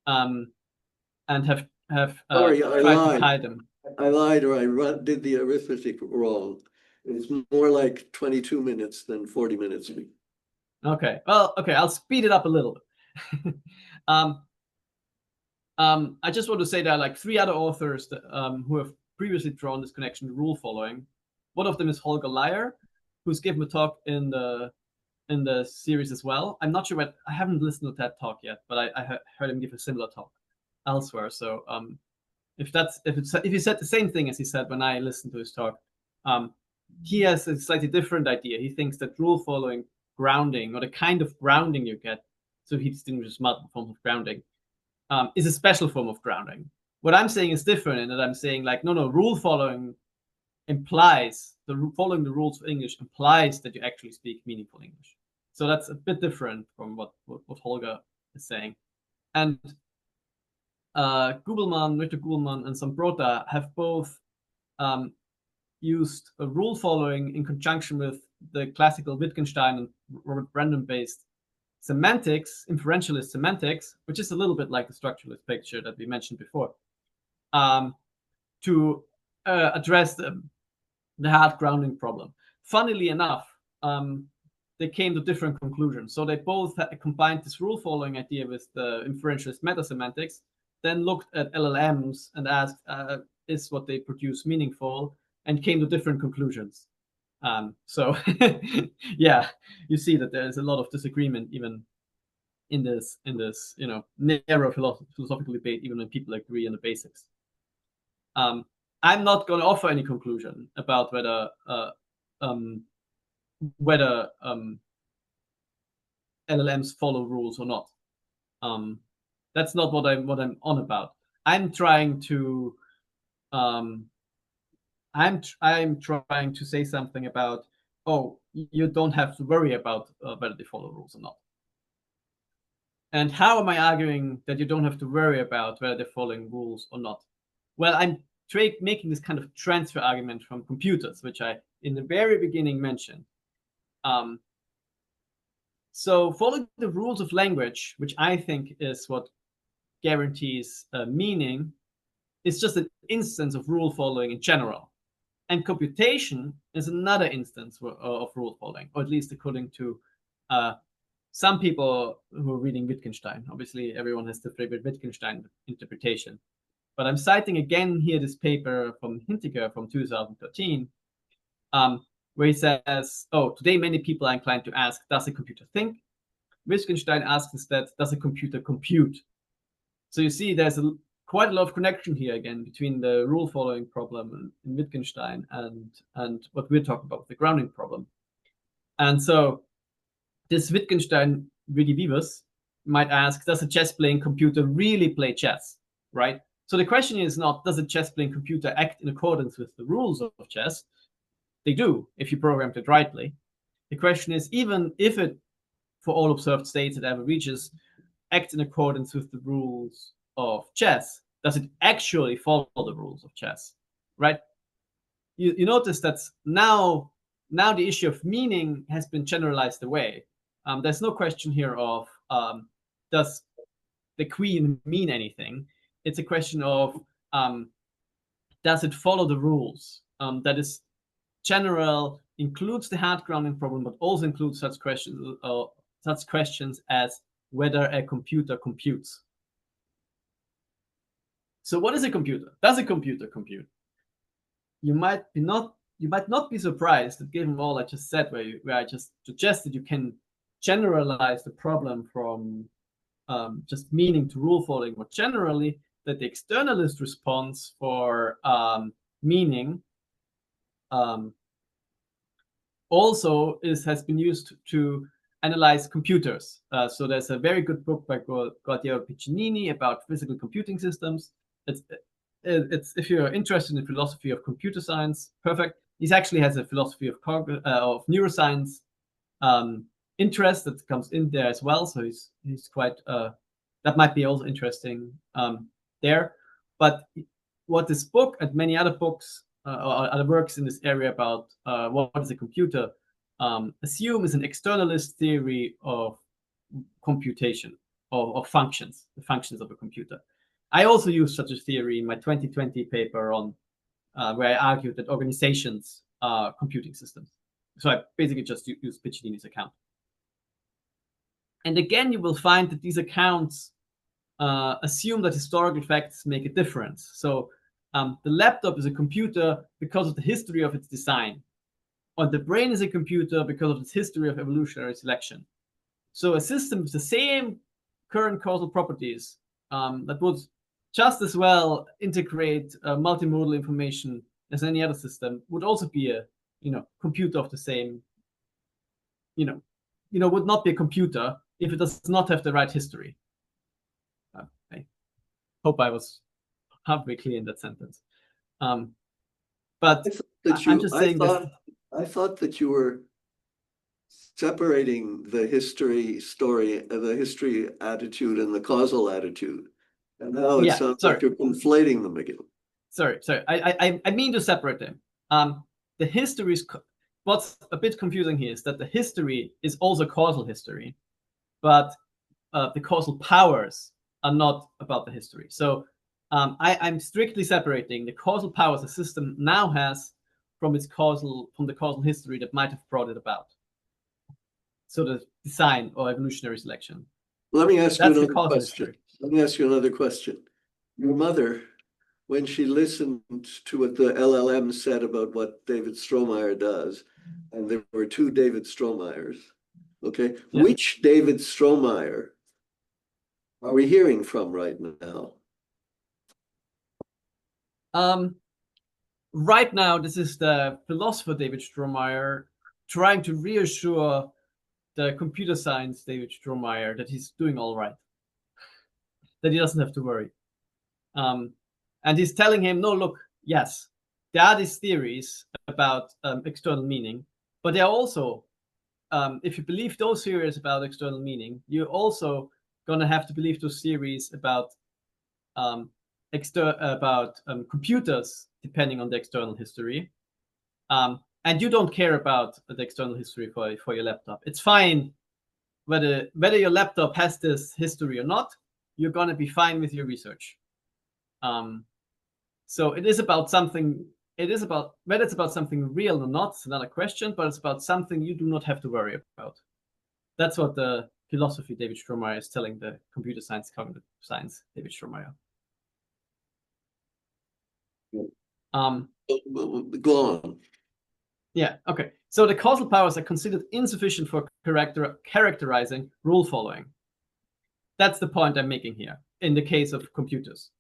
and have tried to hide them. I lied, or I did the arithmetic wrong. It's more like 22 minutes than 40 minutes. Okay. Well, okay. I'll speed it up a little bit. I just want to say there are like 3 other authors that, who have previously drawn this connection to rule following. One of them is Holger Leier, who's given a talk in the series as well. I'm not sure what, I haven't listened to that talk yet, but I heard him give a similar talk elsewhere. So if he said the same thing as he said when I listened to his talk, he has a slightly different idea. He thinks that rule following grounding, or the kind of grounding you get, so he distinguishes multiple forms of grounding, is a special form of grounding. What I'm saying is different in that I'm saying like, no, rule following implies, following the rules of English implies that you actually speak meaningful English. So that's a bit different from what Holger is saying. And Richard Gugelman and Sambrota have both used a rule following in conjunction with the classical Wittgenstein and Robert Brandon-based semantics, inferentialist semantics, which is a little bit like the structuralist picture that we mentioned before, to address the hard grounding problem. Funnily enough, they came to different conclusions. So they both combined this rule following idea with the inferentialist meta-semantics, then looked at LLMs and asked, is what they produce meaningful, and came to different conclusions. So yeah, you see that there is a lot of disagreement even in this narrow philosophical debate, even when people agree on the basics. I'm not going to offer any conclusion about whether LLMs follow rules or not. That's not what I'm on about. I'm trying to trying to say something about, you don't have to worry about whether they follow rules or not. And how am I arguing that you don't have to worry about whether they're following rules or not? Well, I'm making this kind of transfer argument from computers, which I, in the very beginning, mentioned. So following the rules of language, which I think is what guarantees meaning, is just an instance of rule following in general. And computation is another instance of rule following, or at least according to some people who are reading Wittgenstein. Obviously, everyone has their favorite Wittgenstein interpretation. But I'm citing again here this paper from Hintiger from 2013, where he says, today many people are inclined to ask, does a computer think? Wittgenstein asks instead, does a computer compute? So you see there's quite a lot of connection here again between the rule following problem in Wittgenstein and what we're talking about, the grounding problem. And so this Wittgenstein redivivus might ask, does a chess playing computer really play chess, right? So the question is not, does a chess playing computer act in accordance with the rules of chess? They do, if you programmed it rightly. The question is, even if it, for all observed states it ever reaches, acts in accordance with the rules of chess, does it actually follow the rules of chess, right? You notice that now the issue of meaning has been generalized away. There's no question here of does the queen mean anything? It's a question of does it follow the rules? That is general, includes the hard grounding problem, but also includes such questions as whether a computer computes. So what is a computer? Does a computer compute? You might not be surprised that given all I just said, where I just suggested you can generalize the problem from just meaning to rule following more generally, that the externalist response for meaning also has been used to analyze computers. So there's a very good book by Gualtiero Piccinini about physical computing systems. It's if you're interested in philosophy of computer science, perfect. He actually has a philosophy of neuroscience interest that comes in there as well. So he's quite that might be also interesting there. But what this book and many other books or other works in this area about what is a computer assume is an externalist theory of computation of functions, the functions of a computer. I also used such a theory in my 2020 paper on where I argued that organizations are computing systems. So I basically just used Piccinini's account. And again, you will find that these accounts assume that historical facts make a difference. So the laptop is a computer because of the history of its design, or the brain is a computer because of its history of evolutionary selection. So a system with the same current causal properties that would just as well integrate multimodal information as any other system would also be a computer of the same, would not be a computer if it does not have the right history. I hope I was halfway clear in that sentence. But I'm just saying I thought that you were separating the history story, the history attitude and the causal attitude. And now it sounds like you're conflating them again. Sorry. I mean to separate them. The history is, what's a bit confusing here is that the history is also causal history, but the causal powers are not about the history. So I'm strictly separating the causal powers a system now has from the causal history that might have brought it about. So the design or evolutionary selection. Let me ask you another question. Let me ask you another question. Your mother, when she listened to what the LLM said about what David Strohmaier does, and there were two David Strohmaiers, okay? Yeah. Which David Strohmaier are we hearing from right now? Right now, this is the philosopher David Strohmaier trying to reassure the computer science David Strohmaier that he's doing all right, that he doesn't have to worry. And he's telling him, no, look, yes, there are these theories about external meaning, but there are also, if you believe those theories about external meaning, you're also going to have to believe those theories about computers, depending on the external history. And you don't care about the external history for your laptop. It's fine whether your laptop has this history or not, you're going to be fine with your research. So it is about something, whether it's about something real or not, it's another question, but it's about something you do not have to worry about. That's what the philosophy David Strohmaier is telling the computer science, cognitive science David Strohmaier. Go on. Yeah, okay. So the causal powers are considered insufficient for characterizing rule following. That's the point I'm making here in the case of computers.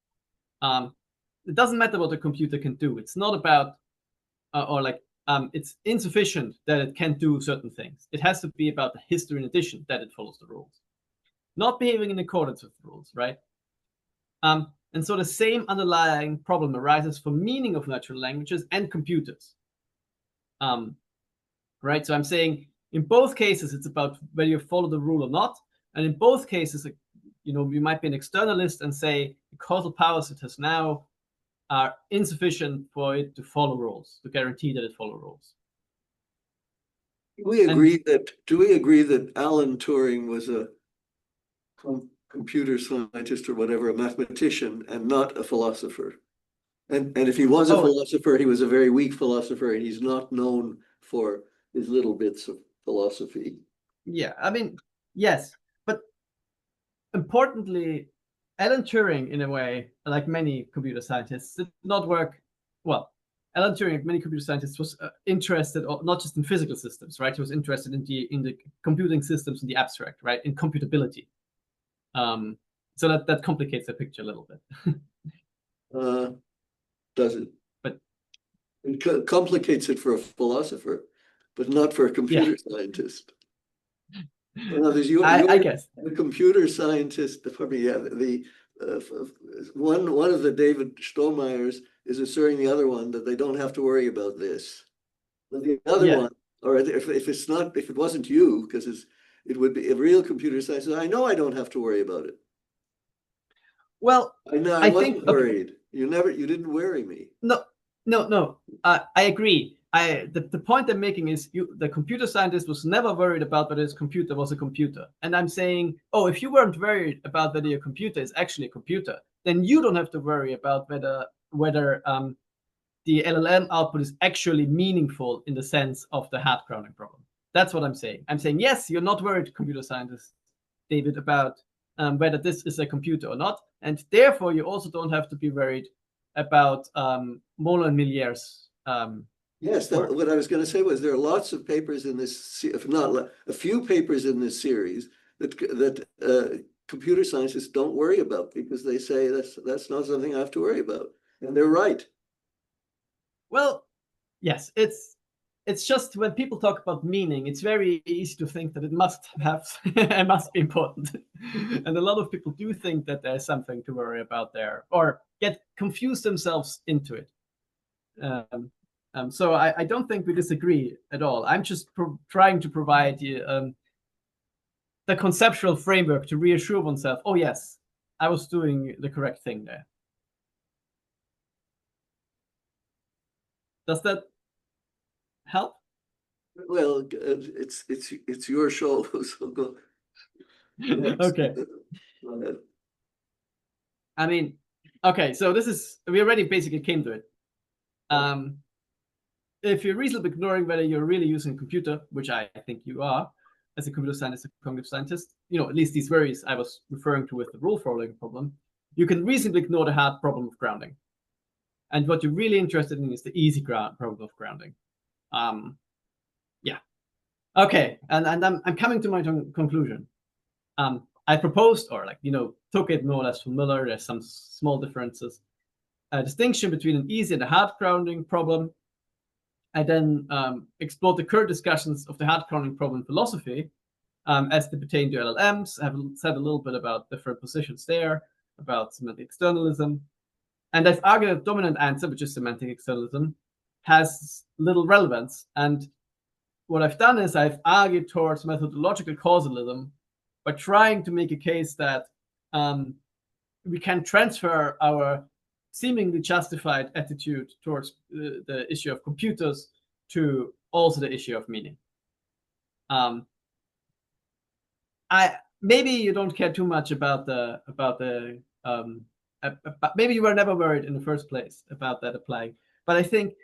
It doesn't matter what a computer can do. It's not about, it's insufficient that it can do certain things. It has to be about the history in addition that it follows the rules. Not behaving in accordance with the rules, right? And so the same underlying problem arises for meaning of natural languages and computers. Right, so I'm saying in both cases, it's about whether you follow the rule or not. And in both cases, you might be an externalist and say the causal powers it has now are insufficient for it to follow rules, to guarantee that it follows rules. Do we agree that Alan Turing was a computer scientist or whatever, a mathematician, and not a philosopher? And if he was a philosopher, he was a very weak philosopher, and he's not known for his little bits of philosophy. Yeah, I mean, yes, but importantly, Alan Turing, in a way, like many computer scientists, did not work well. Alan Turing, like many computer scientists, was interested not just in physical systems, right? He was interested in the computing systems in the abstract, right? In computability. So that complicates the picture a little bit. Does it? But it complicates it for a philosopher, but not for a computer scientist. Well, I guess the computer scientist. One of the David Strohmaiers is assuring the other one that they don't have to worry about this. But the other one, or if it wasn't you, because it would be a real computer scientist. I know I don't have to worry about it. Well, I wasn't worried. You didn't worry me. No. I agree. The point I'm making is the computer scientist was never worried about whether his computer was a computer. And I'm saying, if you weren't worried about whether your computer is actually a computer, then you don't have to worry about whether the LLM output is actually meaningful in the sense of the hard grounding problem. That's what I'm saying. I'm saying, yes, you're not worried, computer scientist, David, about whether this is a computer or not. And therefore, you also don't have to be worried about Moller and Millier's. Yes, what I was going to say was there are lots of papers in this, if not a few papers in this series that computer scientists don't worry about because they say that's not something I have to worry about, and they're right. Well, yes, it's just when people talk about meaning, it's very easy to think that it must have it must be important, and a lot of people do think that there's something to worry about there, or get confused themselves into it. So I don't think we disagree at all. I'm just trying to provide you the conceptual framework to reassure oneself, oh yes, I was doing the correct thing there. Does that help? Well, it's your show, so go. Okay. Go ahead. I mean, okay, so we already basically came to it. If you're reasonably ignoring whether you're really using a computer, which I think you are, as a computer scientist, a cognitive scientist, at least these worries I was referring to with the rule following problem, you can reasonably ignore the hard problem of grounding. And what you're really interested in is the easy problem of grounding. Yeah. Okay, and I'm coming to my conclusion. I proposed, or took it more or less from Miller. There's some small differences. A distinction between an easy and a hard grounding problem. I then explored the current discussions of the hard grounding problem in philosophy as they pertain to LLMs. I have said a little bit about different positions there, about semantic externalism. And I've argued a dominant answer, which is semantic externalism, has little relevance. And what I've done is I've argued towards methodological causalism by trying to make a case that we can transfer our seemingly justified attitude towards the issue of computers to also the issue of meaning. Maybe you don't care too much about maybe you were never worried in the first place about that applying. But I think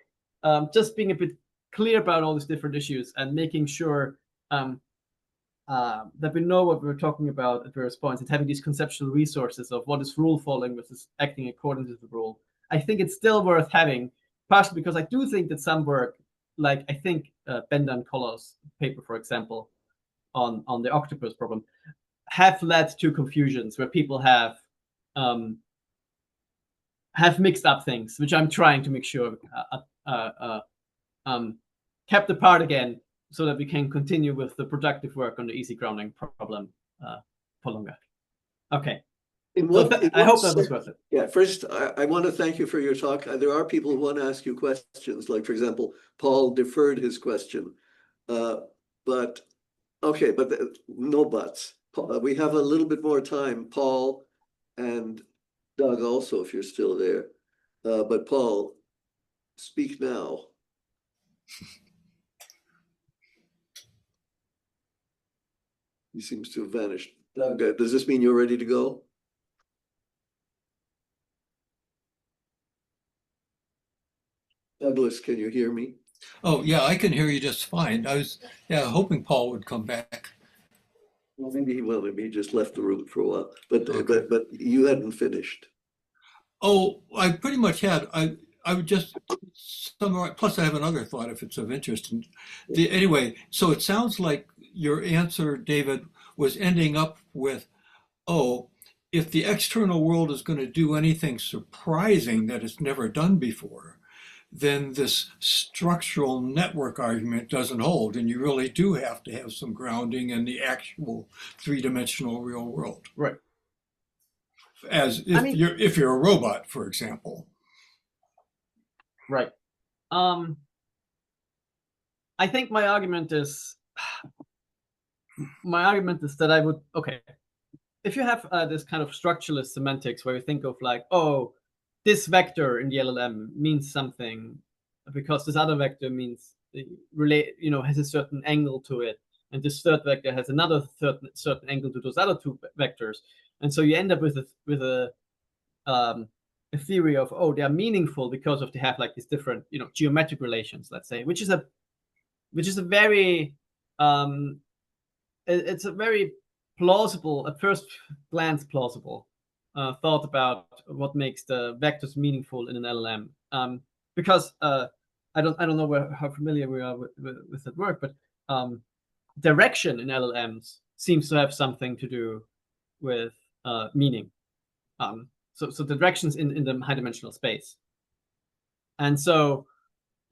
just being a bit clear about all these different issues and making sure that we know what we're talking about at various points and having these conceptual resources of what is rule following versus acting according to the rule, I think it's still worth having, partially because I do think that some work, like I think Bender and Coller's paper, for example, on the octopus problem, have led to confusions where people have mixed up things, which I'm trying to make sure kept apart again, so that we can continue with the productive work on the easy grounding problem for longer. Okay. I hope that was worth it. Yeah, first, I want to thank you for your talk. There are people who want to ask you questions, like, for example, Paul deferred his question. But no buts. We have a little bit more time, Paul and Doug also, if you're still there. But Paul, speak now. He seems to have vanished. Doug, does this mean you're ready to go? Douglas, can you hear me? Oh, yeah, I can hear you just fine. I was hoping Paul would come back. Well, maybe he just left the room for a while. But Okay. but you hadn't finished. Oh, I pretty much had. I would just summarize. Plus, I have another thought if it's of interest. Anyway, so it sounds like your answer, David, was ending up with, if the external world is going to do anything surprising that it's never done before, then this structural network argument doesn't hold, and you really do have to have some grounding in the actual three-dimensional real world. Right. As if you're a robot, for example. Right. I think my argument is that I would, if you have this kind of structuralist semantics where you think of like, this vector in the LLM means something because this other vector means has a certain angle to it, and this third vector has another certain angle to those other two vectors, and so you end up with a theory of they are meaningful because they have like these different geometric relations, let's say, which is a very it's a very plausible, at first glance plausible, thought about what makes the vectors meaningful in an LLM. Because I don't know how familiar we are with that work, but direction in LLMs seems to have something to do with meaning. So the directions in the high dimensional space. And so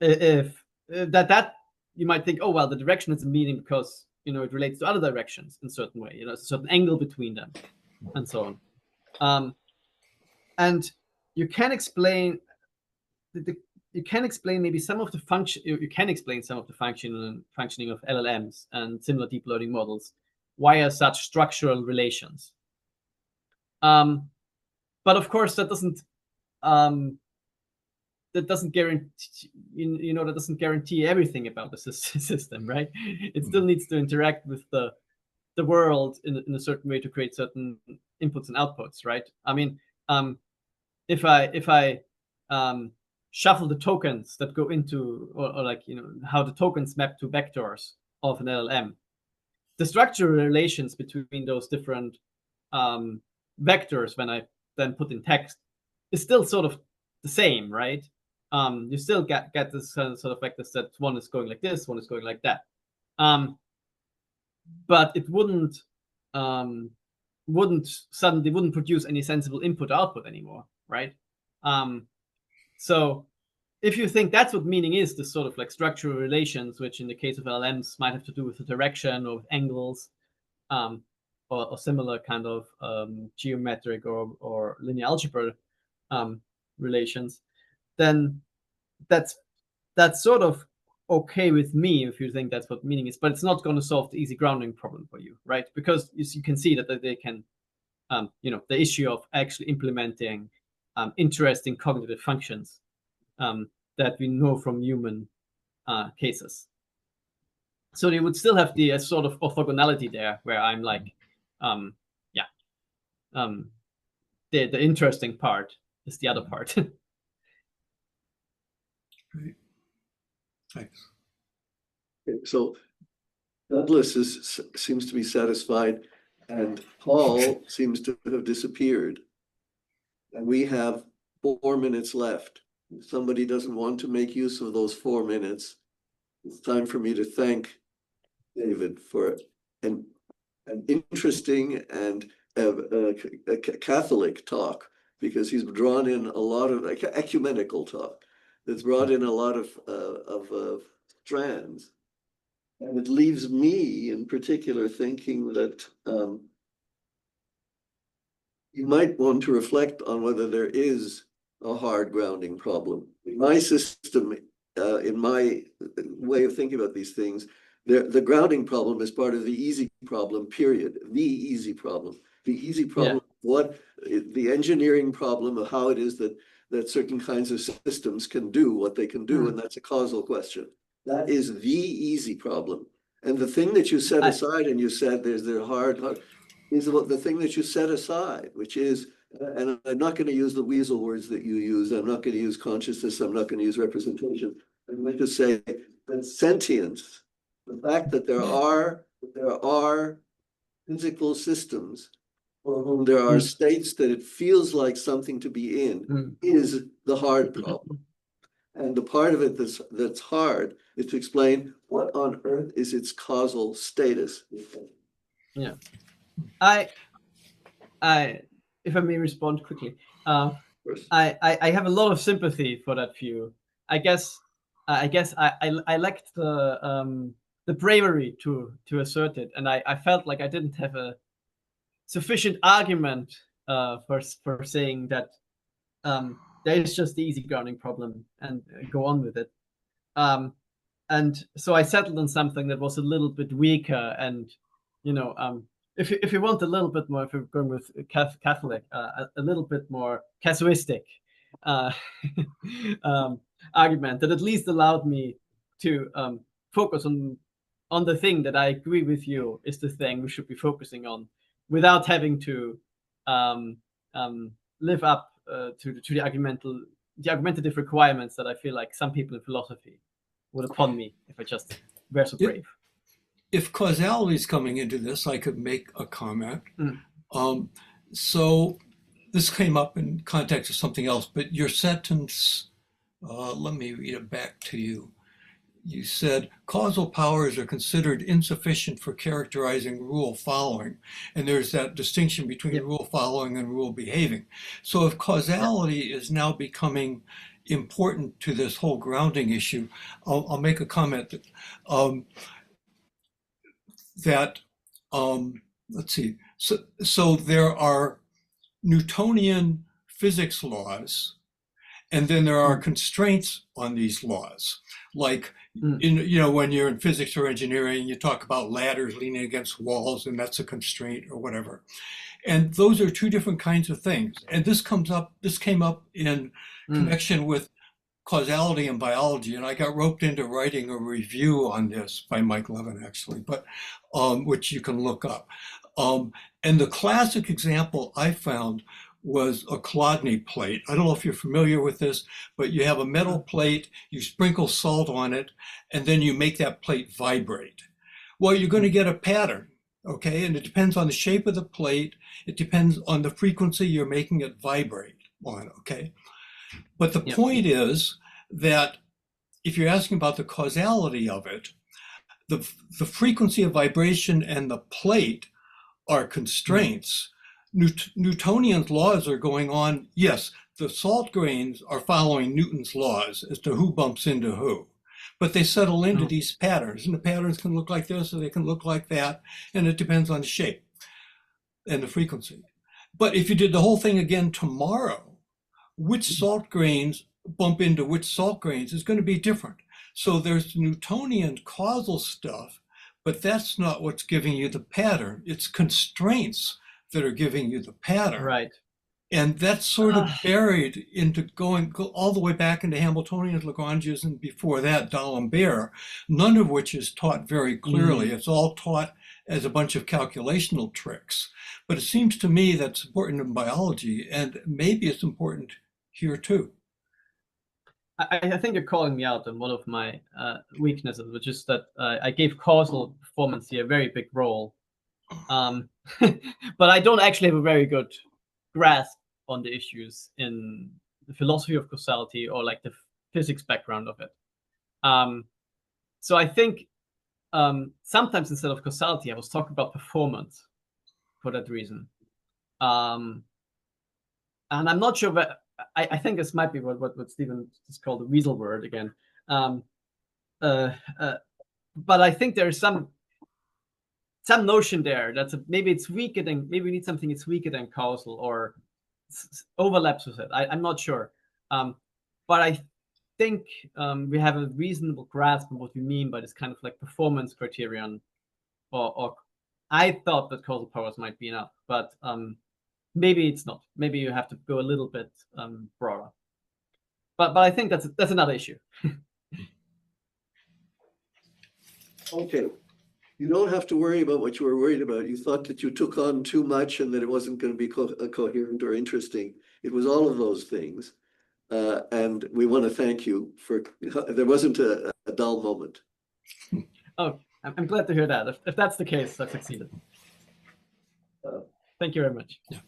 if that you might think, oh well, the direction has a meaning because it relates to other directions in a certain way. There's a certain angle between them, and so on. And you can explain maybe some of the function. You can explain some of the functioning of LLMs and similar deep learning models via such structural relations. But of course, that doesn't guarantee that doesn't guarantee everything about the system, right? It still needs to interact with the world in a certain way to create certain inputs and outputs, right? I mean, if I shuffle the tokens that go into, or like how the tokens map to vectors of an LLM, the structural relations between those different vectors, when I then put in text, is still sort of the same, right? You still get this sort of vectors that one is going like this, one is going like that. But it wouldn't produce any sensible input-output anymore, right? So if you think that's what meaning is, this sort of like structural relations, which in the case of LLMs might have to do with the direction or with angles, or similar kind of geometric or linear algebra relations, then that's sort of okay with me if you think that's what meaning is, but it's not going to solve the easy grounding problem for you, right? Because you can see that they can, the issue of actually implementing interesting cognitive functions that we know from human cases. So you would still have the sort of orthogonality there, where I'm like, the interesting part is the other part. Great. Thanks. Okay, so Douglas seems to be satisfied, and Paul seems to have disappeared. And we have 4 minutes left. If somebody doesn't want to make use of those 4 minutes, it's time for me to thank David for an interesting and a Catholic talk, because he's drawn in a lot of ecumenical talk that's brought in a lot of strands. And it leaves me in particular thinking that you might want to reflect on whether there is a hard grounding problem. In my system, in my way of thinking about these things, the grounding problem is part of the easy problem, period. The easy problem. The easy problem, the engineering problem of how it is that certain kinds of systems can do what they can do, and that's a causal question. That is the easy problem. And the thing that you set aside, and you said there's the hard, is about the thing that you set aside, which is, and I'm not going to use the weasel words that you use. I'm not going to use consciousness. I'm not going to use representation. I'm going to say that sentience, the fact that there are physical systems for whom there are states that it feels like something to be in, is the hard problem. And the part of it that's hard is to explain what on earth is its causal status. Yeah. If I may respond quickly, I have a lot of sympathy for that view. I guess I lacked the bravery to assert it, and I felt like I didn't have a sufficient argument for saying that there is just the easy grounding problem and go on with it. And so I settled on something that was a little bit weaker, and if you want a little bit more, if you're going with Catholic, a little bit more casuistic argument that at least allowed me to focus on the thing that I agree with you is the thing we should be focusing on, without having to live up to the argumentative requirements that I feel like some people in philosophy would upon me if I just were so brave. if causality is coming into this, I could make a comment. Mm. So this came up in context of something else, but your sentence, let me read it back to you. You said causal powers are considered insufficient for characterizing rule following. And there's that distinction between rule following and rule behaving. So if causality is now becoming important to this whole grounding issue, I'll make a comment that, let's see. So there are Newtonian physics laws, and then there are constraints on these laws. Like, when you're in physics or engineering, you talk about ladders leaning against walls, and that's a constraint or whatever. And those are two different kinds of things. And this came up in connection with causality in biology, and I got roped into writing a review on this by Mike Levin, actually, but which you can look up. And the classic example I found was a Chladni plate. I don't know if you're familiar with this, but you have a metal plate, you sprinkle salt on it, and then you make that plate vibrate. Well, you're going to get a pattern, okay? And it depends on the shape of the plate. It depends on the frequency you're making it vibrate on, okay? But the point is that if you're asking about the causality of it, the frequency of vibration and the plate are constraints. Newtonian laws are going on. Yes, the salt grains are following Newton's laws as to who bumps into who, but they settle into these patterns, and the patterns can look like this or they can look like that, and it depends on the shape and the frequency. But if you did the whole thing again tomorrow, which salt grains bump into which salt grains is going to be different. So there's Newtonian causal stuff, but that's not what's giving you the pattern. It's constraints that are giving you the pattern. Right. And that's sort of buried into go all the way back into Hamiltonian Lagrange's, and before that, D'Alembert, none of which is taught very clearly. It's all taught as a bunch of calculational tricks. But it seems to me that's important in biology, and maybe it's important here too. I think you're calling me out on one of my weaknesses, which is that I gave causal performance here a very big role. But I don't actually have a very good grasp on the issues in the philosophy of causality or like the physics background of it. So I think sometimes instead of causality, I was talking about performance for that reason. And I'm not sure, but I think this might be what Stephen just called the weasel word again. But I think there is some notion there that's maybe it's weaker than, maybe we need something that's weaker than causal or overlaps with it. I'm not sure. But I think we have a reasonable grasp of what we mean by this kind of like performance criterion, or I thought that causal powers might be enough, but maybe it's not. Maybe you have to go a little bit broader. But I think that's another issue. Okay. You don't have to worry about what you were worried about. You thought that you took on too much and that it wasn't going to be coherent or interesting. It was all of those things. And we want to thank you for, there wasn't a dull moment. Oh, I'm glad to hear that. If that's the case, I succeeded. Thank you very much. Yeah.